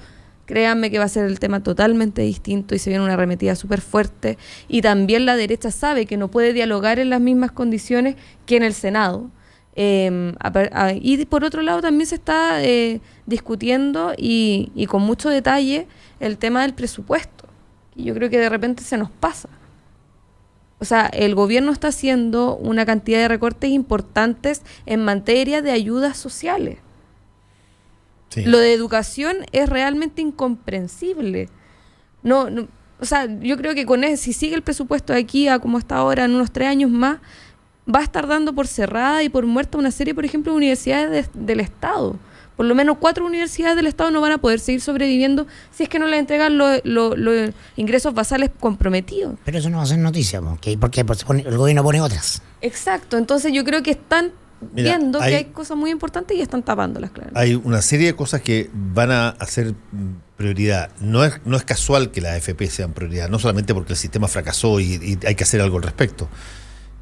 Speaker 4: créanme que va a ser el tema totalmente distinto y se viene una arremetida súper fuerte. Y también la derecha sabe que no puede dialogar en las mismas condiciones que en el Senado. Y por otro lado también se está discutiendo y con mucho detalle el tema del presupuesto. Y yo creo que de repente se nos pasa. O sea, el gobierno está haciendo una cantidad de recortes importantes en materia de ayudas sociales. Sí. Lo de educación es realmente incomprensible. O sea, yo creo que si sigue el presupuesto de aquí a como está ahora, en unos 3 años más, va a estar dando por cerrada y por muerta una serie, por ejemplo, de universidades del Estado. Por lo menos 4 universidades del Estado no van a poder seguir sobreviviendo si es que no les entregan los ingresos basales comprometidos.
Speaker 3: Pero eso no va a ser noticia, porque el gobierno pone otras.
Speaker 4: Exacto, entonces yo creo que están viendo que hay cosas muy importantes y están tapándolas, claro.
Speaker 2: Hay una serie de cosas que van a ser prioridad. No es casual que las AFP sean prioridad, no solamente porque el sistema fracasó y hay que hacer algo al respecto.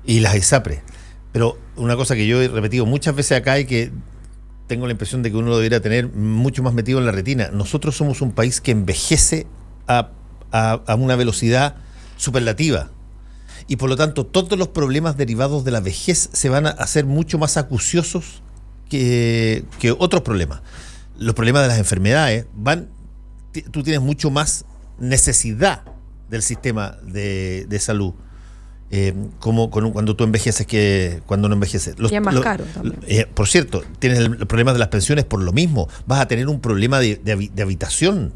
Speaker 2: Y las ISAPRE. Pero una cosa que yo he repetido muchas veces acá y que tengo la impresión de que uno lo debería tener mucho más metido en la retina. Nosotros somos un país que envejece a una velocidad superlativa. Y por lo tanto, todos los problemas derivados de la vejez se van a hacer mucho más acuciosos que otros problemas. Los problemas de las enfermedades tú tienes mucho más necesidad del sistema de salud. Como cuando tú envejeces que cuando no envejeces.
Speaker 4: Y es más caro también.
Speaker 2: Por cierto, tienes el problema de las pensiones por lo mismo. Vas a tener un problema de habitación.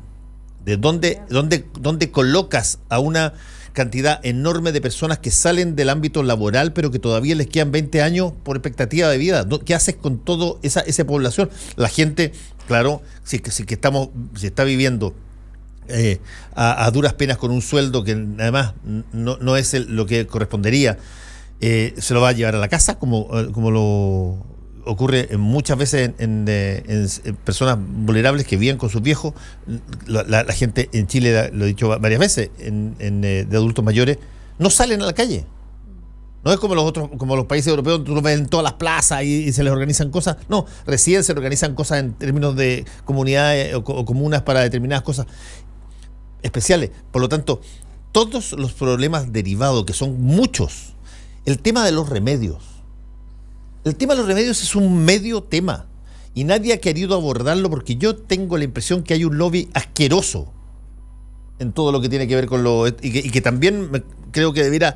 Speaker 2: De dónde colocas a una cantidad enorme de personas que salen del ámbito laboral, pero que todavía les quedan 20 años por expectativa de vida. ¿Qué haces con toda esa población? La gente, claro, si está viviendo a duras penas con un sueldo que además no es lo que correspondería, se lo va a llevar a la casa, como lo ocurre muchas veces en personas vulnerables que viven con sus viejos. La gente en Chile, lo he dicho varias veces, de adultos mayores, no salen a la calle. No es como los países europeos, tú lo ves en todas las plazas y se les organizan cosas. No, recién se organizan cosas en términos de comunidades o comunas para determinadas cosas especiales. Por lo tanto, todos los problemas derivados, que son muchos, el tema de los remedios es un medio tema, y nadie ha querido abordarlo porque yo tengo la impresión que hay un lobby asqueroso en todo lo que tiene que ver con y que también creo que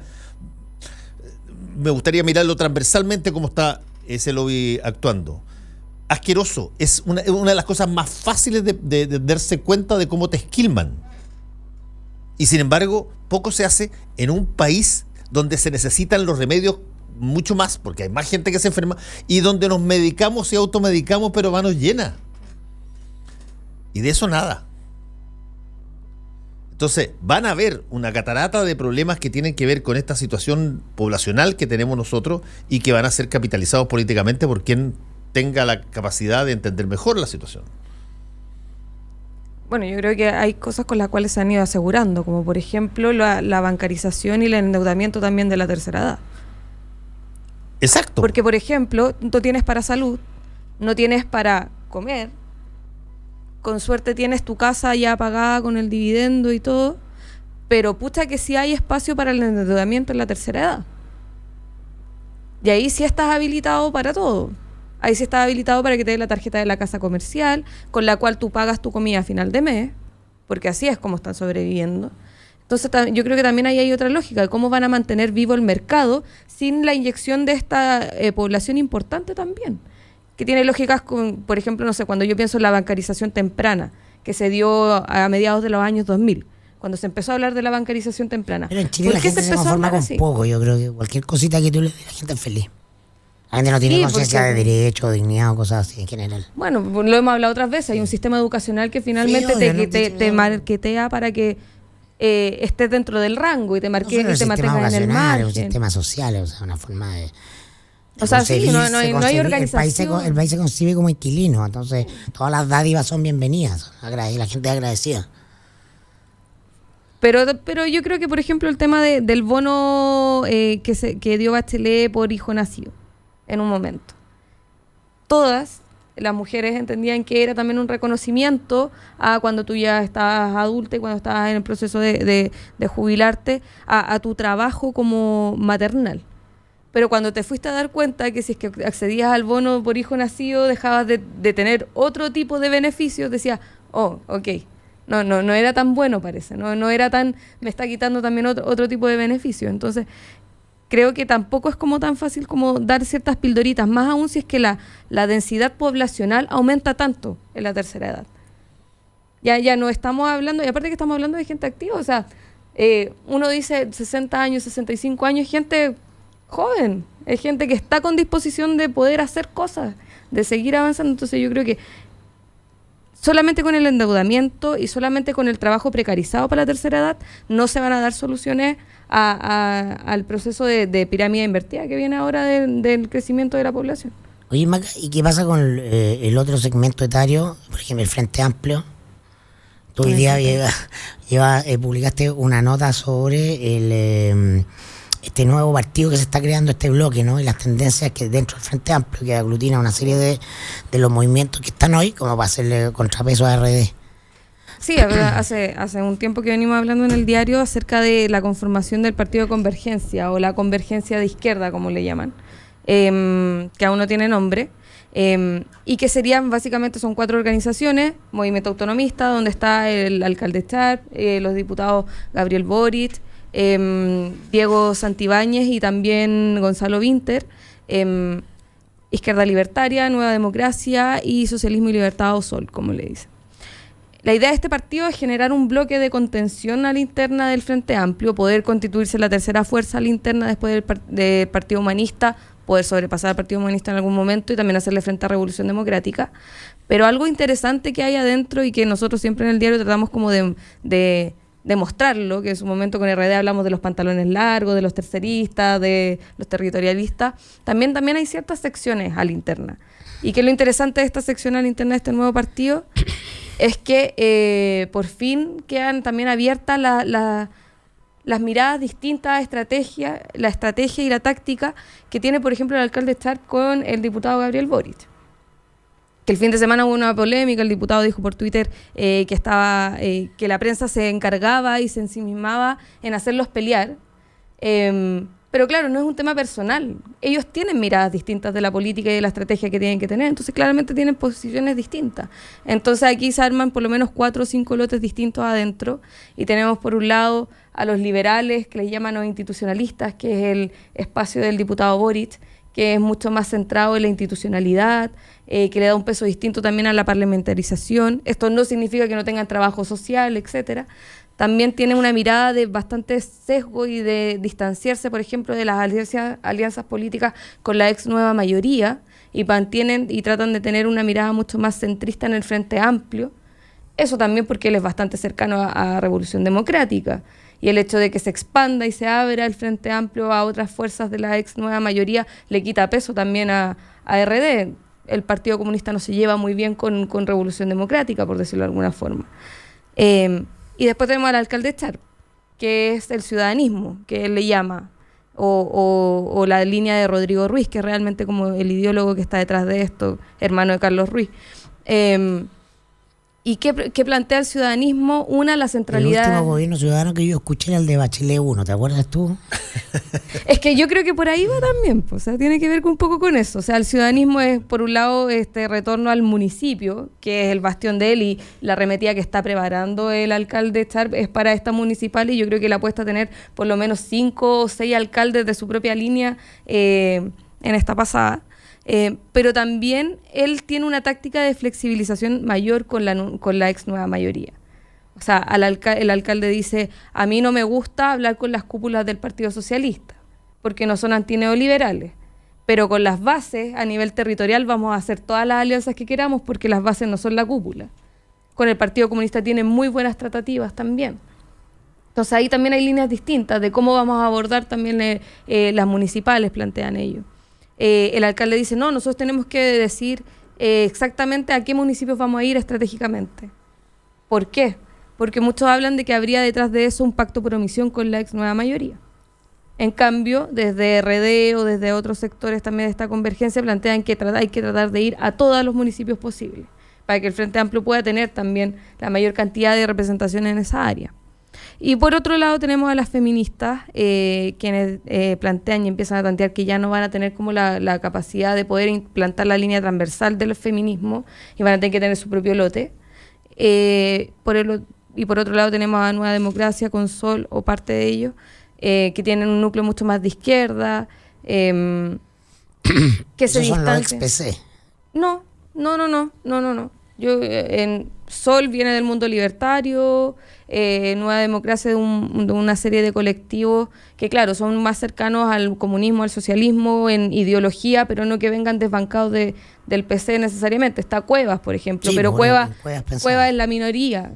Speaker 2: me gustaría mirarlo transversalmente cómo está ese lobby actuando. Asqueroso, es una de las cosas más fáciles de darse cuenta de cómo te esquilman. Y sin embargo, poco se hace en un país donde se necesitan los remedios mucho más, porque hay más gente que se enferma, y donde nos medicamos y automedicamos, pero manos llenas. Y de eso nada. Entonces, van a haber una catarata de problemas que tienen que ver con esta situación poblacional que tenemos nosotros y que van a ser capitalizados políticamente por quien tenga la capacidad de entender mejor la situación.
Speaker 4: Bueno, yo creo que hay cosas con las cuales se han ido asegurando, como por ejemplo la bancarización y el endeudamiento también de la tercera edad.
Speaker 2: Exacto.
Speaker 4: Porque, por ejemplo, no tienes para salud, no tienes para comer, con suerte tienes tu casa ya pagada con el dividendo y todo, pero pucha que sí hay espacio para el endeudamiento en la tercera edad. Y ahí sí estás habilitado para todo. Ahí sí estás habilitado para que te dé la tarjeta de la casa comercial, con la cual tú pagas tu comida a final de mes, porque así es como están sobreviviendo. Entonces yo creo que también ahí hay otra lógica de cómo van a mantener vivo el mercado sin la inyección de esta población importante también, que tiene lógicas con, por ejemplo, no sé, cuando yo pienso en la bancarización temprana, que se dio a mediados de los años 2000, cuando se empezó a hablar de la bancarización temprana.
Speaker 3: Pero en Chile la gente se conforma con poco, yo creo que cualquier cosita que tú le des, la gente es feliz. La gente no tiene conciencia de derecho, dignidad o cosas así en general.
Speaker 4: Bueno, lo hemos hablado otras veces, hay un sistema educacional que finalmente te marketea para que estés dentro del rango y te mantengas en el margen.
Speaker 3: Es un sistema social, o sea, una forma de
Speaker 4: o sea, sí, no hay organización.
Speaker 3: El país se concibe como inquilino, entonces todas las dádivas son bienvenidas, y la gente es agradecida.
Speaker 4: Pero yo creo que, por ejemplo, el tema del bono que dio Bachelet por hijo nacido, en un momento. Todas las mujeres entendían que era también un reconocimiento a cuando tú ya estabas adulta y cuando estabas en el proceso de jubilarte, a tu trabajo como maternal. Pero cuando te fuiste a dar cuenta que si es que accedías al bono por hijo nacido, dejabas de tener otro tipo de beneficios, decías, oh, ok, no era tan bueno, parece, no era tan, me está quitando también otro tipo de beneficios. Entonces, creo que tampoco es como tan fácil como dar ciertas pildoritas, más aún si es que la densidad poblacional aumenta tanto en la tercera edad. Ya no estamos hablando, y aparte que estamos hablando de gente activa, o sea, uno dice 60 años, 65 años, gente joven, es gente que está con disposición de poder hacer cosas, de seguir avanzando. Entonces yo creo que solamente con el endeudamiento y solamente con el trabajo precarizado para la tercera edad no se van a dar soluciones al proceso de pirámide invertida que viene ahora del crecimiento de la población.
Speaker 3: Oye, Maca, ¿y qué pasa con el otro segmento etario? Por ejemplo, el Frente Amplio. Tú hoy día publicaste una nota sobre este nuevo partido que se está creando, este bloque, ¿no? Y las tendencias que dentro del Frente Amplio, que aglutina una serie de los movimientos que están hoy, como para hacerle contrapeso a RD.
Speaker 4: Sí, hace un tiempo que venimos hablando en el diario acerca de la conformación del Partido de Convergencia, o la Convergencia de Izquierda, como le llaman, que aún no tiene nombre, y que serían, básicamente, son 4 organizaciones: Movimiento Autonomista, donde está el alcalde Char, los diputados Gabriel Boric, Diego Santibáñez y también Gonzalo Vinter, Izquierda Libertaria, Nueva Democracia y Socialismo y Libertad, o SOL, como le dicen. La idea de este partido es generar un bloque de contención a la interna del Frente Amplio, poder constituirse la tercera fuerza a la interna después del Partido Humanista, poder sobrepasar al Partido Humanista en algún momento y también hacerle frente a Revolución Democrática. Pero algo interesante que hay adentro y que nosotros siempre en el diario tratamos como de mostrarlo, que en su momento con RD hablamos de los pantalones largos, de los terceristas, de los territorialistas, también hay ciertas secciones a la interna. Y que lo interesante de esta sección a la interna de este nuevo partido es que por fin quedan también abiertas las miradas distintas a la estrategia y la táctica que tiene, por ejemplo, el alcalde Char con el diputado Gabriel Boric. Que el fin de semana hubo una polémica, el diputado dijo por Twitter que la prensa se encargaba y se ensimismaba en hacerlos pelear, Pero claro, no es un tema personal. Ellos tienen miradas distintas de la política y de la estrategia que tienen que tener. Entonces, claramente tienen posiciones distintas. Entonces, aquí se arman por lo menos 4 o 5 lotes distintos adentro. Y tenemos, por un lado, a los liberales, que les llaman los institucionalistas, que es el espacio del diputado Boric, que es mucho más centrado en la institucionalidad, que le da un peso distinto también a la parlamentarización. Esto no significa que no tengan trabajo social, etcétera. También tienen una mirada de bastante sesgo y de distanciarse, por ejemplo, de las alianzas políticas con la ex nueva mayoría, y mantienen y tratan de tener una mirada mucho más centrista en el Frente Amplio. Eso también porque él es bastante cercano a Revolución Democrática. Y el hecho de que se expanda y se abra el Frente Amplio a otras fuerzas de la ex nueva mayoría le quita peso también a RD. El Partido Comunista no se lleva muy bien con Revolución Democrática, por decirlo de alguna forma. Y después tenemos al alcalde Char, que es el ciudadanismo, que él le llama, o la línea de Rodrigo Ruiz, que es realmente como el ideólogo que está detrás de esto, hermano de Carlos Ruiz. ¿Y qué plantea el ciudadanismo? La centralidad...
Speaker 3: El último gobierno ciudadano que yo escuché era el de Bachelet 1, ¿te acuerdas tú?
Speaker 4: Es que yo creo que por ahí va también, pues, o sea, tiene que ver un poco con eso. O sea, el ciudadanismo es, por un lado, retorno al municipio, que es el bastión de él, y la arremetida que está preparando el alcalde Char es para esta municipal, y yo creo que le apuesta a tener por lo menos 5 o 6 alcaldes de su propia línea en esta pasada. Pero también él tiene una táctica de flexibilización mayor con la ex nueva mayoría. O sea, el alcalde dice, a mí no me gusta hablar con las cúpulas del Partido Socialista, porque no son antineoliberales, pero con las bases a nivel territorial vamos a hacer todas las alianzas que queramos, porque las bases no son la cúpula. Con el Partido Comunista tiene muy buenas tratativas también. Entonces ahí también hay líneas distintas de cómo vamos a abordar también las municipales, plantean ellos. El alcalde dice, no, nosotros tenemos que decir exactamente a qué municipios vamos a ir estratégicamente. ¿Por qué? Porque muchos hablan de que habría detrás de eso un pacto por omisión con la ex nueva mayoría. En cambio, desde RD o desde otros sectores también de esta convergencia plantean que hay que tratar de ir a todos los municipios posibles, para que el Frente Amplio pueda tener también la mayor cantidad de representación en esa área. Y por otro lado tenemos a las feministas, quienes plantean y empiezan a tantear que ya no van a tener como la capacidad de poder implantar la línea transversal del feminismo y van a tener que tener su propio lote. Y por otro lado tenemos a Nueva Democracia con Sol o parte de ellos, que tienen un núcleo mucho más de izquierda, que se distancian.
Speaker 3: ¿Los ex-PC?
Speaker 4: No. Sol viene del mundo libertario, Nueva Democracia de una serie de colectivos que, claro, son más cercanos al comunismo, al socialismo en ideología, pero no que vengan desbancados del PC necesariamente. Está Cuevas, por ejemplo,
Speaker 3: sí,
Speaker 4: pero
Speaker 3: bueno,
Speaker 4: Cuevas es la minoría,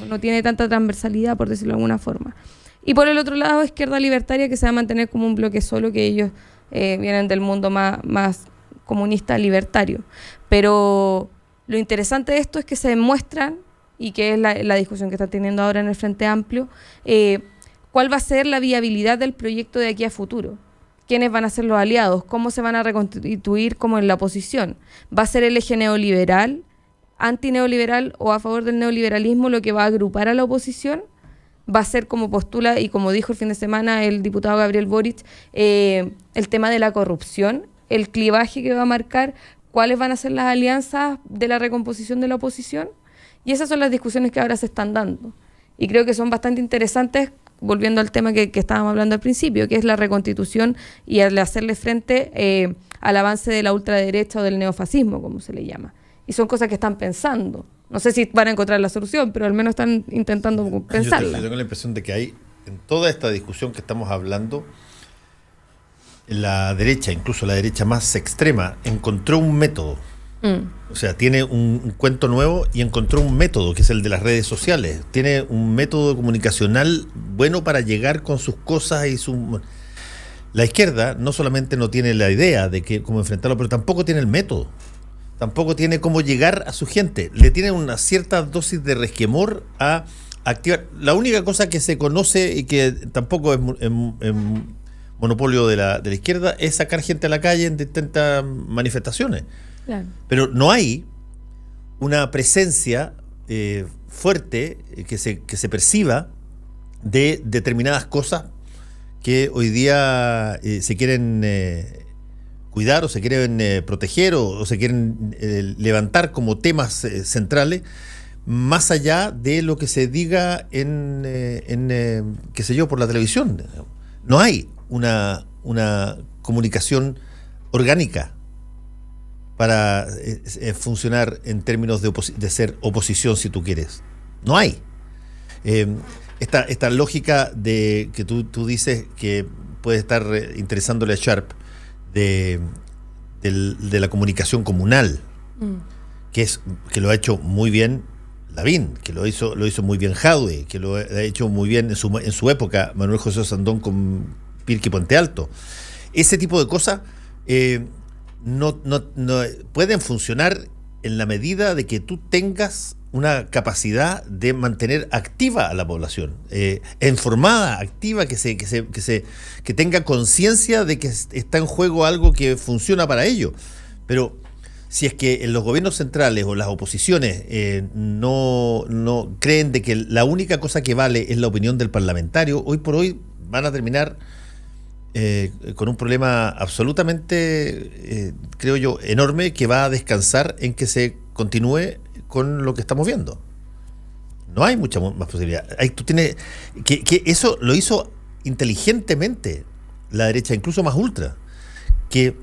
Speaker 4: no tiene tanta transversalidad, por decirlo de alguna forma. Y por el otro lado, Izquierda Libertaria, que se va a mantener como un bloque solo, que ellos vienen del mundo más comunista libertario. Pero lo interesante de esto es que se demuestran, y que es la discusión que están teniendo ahora en el Frente Amplio, cuál va a ser la viabilidad del proyecto de aquí a futuro. ¿Quiénes van a ser los aliados? ¿Cómo se van a reconstituir como en la oposición? ¿Va a ser el eje neoliberal, antineoliberal o a favor del neoliberalismo lo que va a agrupar a la oposición? ¿Va a ser, como postula y como dijo el fin de semana el diputado Gabriel Boric, el tema de la corrupción, el clivaje que va a marcar cuáles van a ser las alianzas de la recomposición de la oposición? Y esas son las discusiones que ahora se están dando. Y creo que son bastante interesantes, volviendo al tema que estábamos hablando al principio, que es la reconstitución y el hacerle frente al avance de la ultraderecha o del neofascismo, como se le llama. Y son cosas que están pensando. No sé si van a encontrar la solución, pero al menos están intentando pensarla.
Speaker 2: Yo tengo la impresión de que hay, en toda esta discusión que estamos hablando, la derecha, incluso la derecha más extrema, encontró un método. O sea, tiene un cuento nuevo y encontró un método, que es el de las redes sociales. Tiene un método comunicacional bueno para llegar con sus cosas y su... La izquierda no solamente no tiene la idea de cómo enfrentarlo, pero tampoco tiene el método. Tampoco tiene cómo llegar a su gente. Le tiene una cierta dosis de resquemor a activar. La única cosa que se conoce y que tampoco es monopolio de la izquierda es sacar gente a la calle en distintas manifestaciones. Claro. Pero no hay una presencia fuerte que se perciba de determinadas cosas que hoy día se quieren cuidar o se quieren proteger o se quieren levantar como temas centrales, más allá de lo que se diga en qué sé yo, por la televisión. No hay una comunicación orgánica para funcionar en términos de ser oposición, si tú quieres. No hay. Esta lógica de que tú dices que puede estar interesándole a Sharp de la comunicación comunal, que lo ha hecho muy bien Lavín, que lo hizo muy bien Jadwe, que lo ha hecho muy bien en su época Manuel José Sandón con Pirqui Puente Alto. Ese tipo de cosas no pueden funcionar en la medida de que tú tengas una capacidad de mantener activa a la población, informada, activa, que tenga conciencia de que está en juego algo que funciona para ello. Pero si es que en los gobiernos centrales o las oposiciones no creen de que la única cosa que vale es la opinión del parlamentario, hoy por hoy van a terminar con un problema absolutamente, creo yo, enorme, que va a descansar en que se continúe con lo que estamos viendo. No hay mucha más posibilidad. Tú tienes que eso lo hizo inteligentemente la derecha, incluso más ultra, que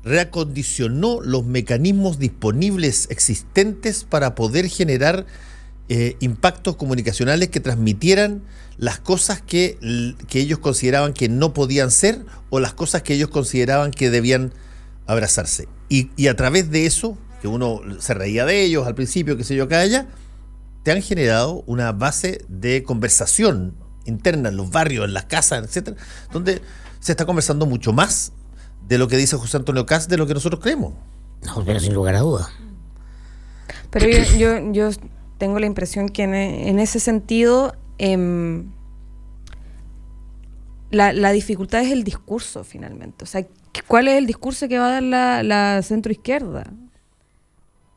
Speaker 2: reacondicionó los mecanismos disponibles existentes para poder generar impactos comunicacionales que transmitieran las cosas que ellos consideraban que no podían ser o las cosas que ellos consideraban que debían abrazarse. Y a través de eso, que uno se reía de ellos al principio, qué sé yo, acá allá, te han generado una base de conversación interna en los barrios, en las casas, etcétera, donde se está conversando mucho más de lo que dice José Antonio Kast de lo que nosotros creemos. No,
Speaker 3: pero sin lugar a dudas.
Speaker 4: Pero yo tengo la impresión que en ese sentido la dificultad es el discurso, finalmente. O sea, ¿cuál es el discurso que va a dar la centroizquierda?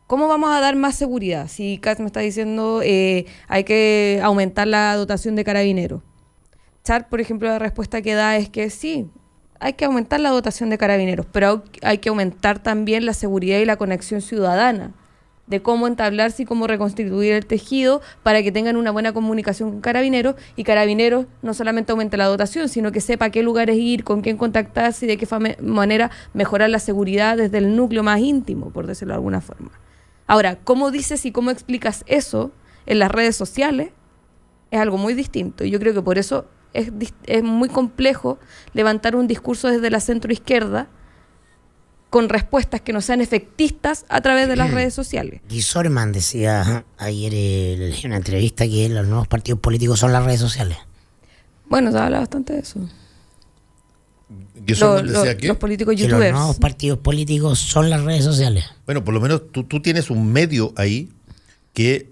Speaker 4: ¿Cómo vamos a dar más seguridad? Si Kast me está diciendo hay que aumentar la dotación de carabineros. Char, por ejemplo, la respuesta que da es que sí, hay que aumentar la dotación de carabineros, pero hay que aumentar también la seguridad y la conexión ciudadana, de cómo entablarse y cómo reconstituir el tejido para que tengan una buena comunicación con Carabineros, y Carabineros no solamente aumente la dotación, sino que sepa a qué lugares ir, con quién contactarse y de qué manera mejorar la seguridad desde el núcleo más íntimo, por decirlo de alguna forma. Ahora, cómo dices y cómo explicas eso en las redes sociales es algo muy distinto, y yo creo que por eso es muy complejo levantar un discurso desde la centroizquierda con respuestas que no sean efectistas a través de las redes sociales.
Speaker 3: Guy Sorman decía ayer en una entrevista que los nuevos partidos políticos son las redes sociales.
Speaker 4: Bueno, se habla bastante de eso. Los políticos
Speaker 3: que
Speaker 4: youtubers.
Speaker 3: Los nuevos partidos políticos son las redes sociales.
Speaker 2: Bueno, por lo menos tú tienes un medio ahí que,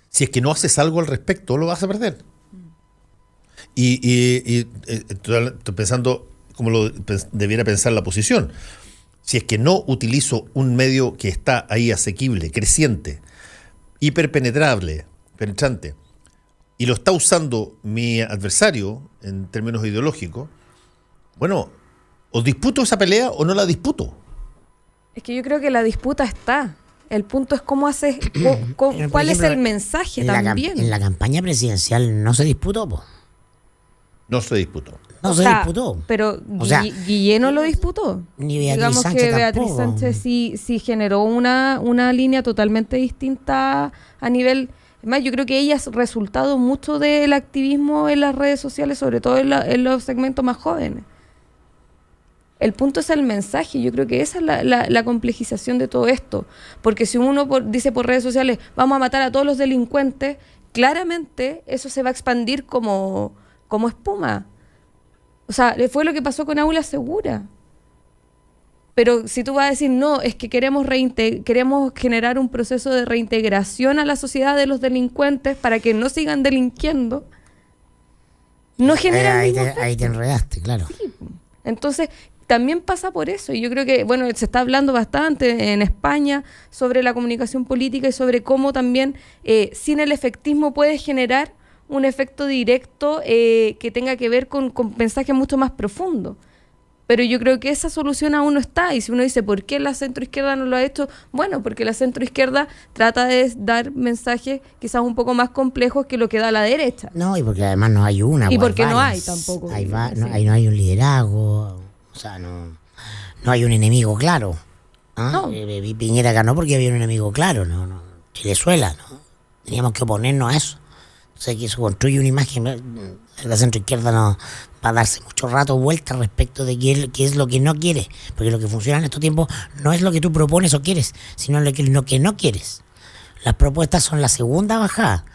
Speaker 2: si es que no haces algo al respecto, lo vas a perder. Y estoy pensando como lo debiera pensar la oposición. Si es que no utilizo un medio que está ahí asequible, creciente, hiperpenetrable, penetrante, y lo está usando mi adversario en términos ideológicos, bueno, o disputo esa pelea o no la disputo.
Speaker 4: Es que yo creo que la disputa está. El punto es cómo haces, cuál es el mensaje también.
Speaker 3: En la campaña presidencial no se disputó, po.
Speaker 2: No se disputó.
Speaker 3: No se disputó.
Speaker 4: Pero Guillén no lo disputó.
Speaker 3: Ni Beatriz
Speaker 4: Digamos
Speaker 3: Sánchez
Speaker 4: que Beatriz
Speaker 3: tampoco.
Speaker 4: Sánchez sí generó una línea totalmente distinta a nivel. Además, yo creo que ella ha resultado mucho del activismo en las redes sociales, sobre todo en los segmentos más jóvenes. El punto es el mensaje. Yo creo que esa es la complejización de todo esto. Porque si uno dice por redes sociales, vamos a matar a todos los delincuentes, claramente eso se va a expandir como espuma. O sea, fue lo que pasó con Aula Segura. Pero si tú vas a decir, no, es que queremos generar un proceso de reintegración a la sociedad de los delincuentes para que no sigan delinquiendo, no genera
Speaker 3: ahí te enredaste, claro.
Speaker 4: Sí. Entonces, también pasa por eso. Y yo creo que, bueno, se está hablando bastante en España sobre la comunicación política y sobre cómo también, sin el efectismo, puedes generar un efecto directo que tenga que ver con mensajes mucho más profundos. Pero yo creo que esa solución aún no está. Y si uno dice, ¿por qué la centroizquierda no lo ha hecho? Bueno, porque la centroizquierda trata de dar mensajes quizás un poco más complejos que lo que da la derecha.
Speaker 3: No, y porque además no hay una.
Speaker 4: Y porque no
Speaker 3: varias.
Speaker 4: hay tampoco.
Speaker 3: No hay un liderazgo. O sea, no hay un enemigo claro.
Speaker 4: No.
Speaker 3: Piñera ganó porque había un enemigo claro. No. Chilezuela, ¿no? Teníamos que oponernos a eso. O sea, que eso construye una imagen. La centroizquierda no va a darse mucho rato vuelta respecto de qué es lo que no quiere. Porque lo que funciona en estos tiempos no es lo que tú propones o quieres, sino lo que no quieres. Las propuestas son la segunda bajada.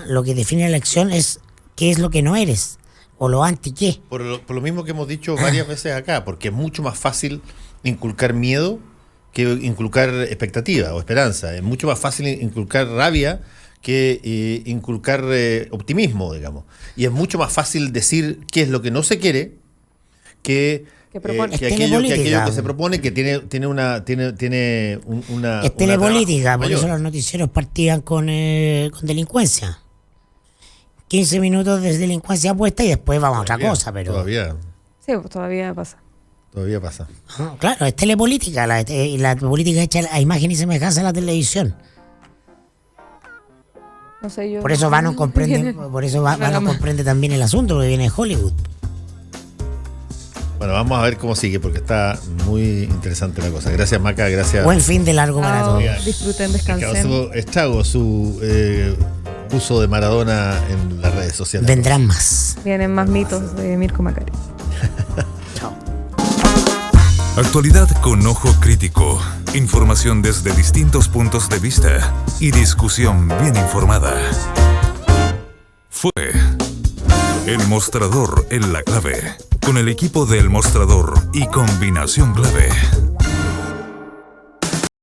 Speaker 3: Lo que define la elección es qué es lo que no eres o lo anti qué.
Speaker 2: Por lo mismo que hemos dicho varias veces acá, porque es mucho más fácil inculcar miedo que inculcar expectativa o esperanza. Es mucho más fácil inculcar rabia que inculcar optimismo, digamos. Y es mucho más fácil decir qué es lo que no se quiere que aquello que se propone, que tiene una
Speaker 3: es telepolítica, por eso los noticieros partían con delincuencia. 15 minutos de delincuencia puesta y después vamos a otra cosa, pero...
Speaker 2: Todavía.
Speaker 4: Sí, pues todavía pasa.
Speaker 2: Todavía pasa.
Speaker 3: Claro, es telepolítica, la política hecha a imagen y semejanza de la televisión.
Speaker 4: No sé, yo...
Speaker 3: Por eso Bannon comprende también el asunto, porque viene de Hollywood.
Speaker 2: Bueno, vamos a ver cómo sigue, porque está muy interesante la cosa. Gracias, Maca, gracias.
Speaker 3: Buen fin de largo para todos.
Speaker 4: Disfruten, descansen.
Speaker 2: Estrago su uso de Maradona en las redes sociales.
Speaker 3: Vendrán más.
Speaker 4: Vienen más mitos de Mirko Macari.
Speaker 3: Chao.
Speaker 1: Actualidad con ojo crítico, información desde distintos puntos de vista y discusión bien informada. Fue El Mostrador en la Clave, con el equipo del Mostrador y Combinación Clave.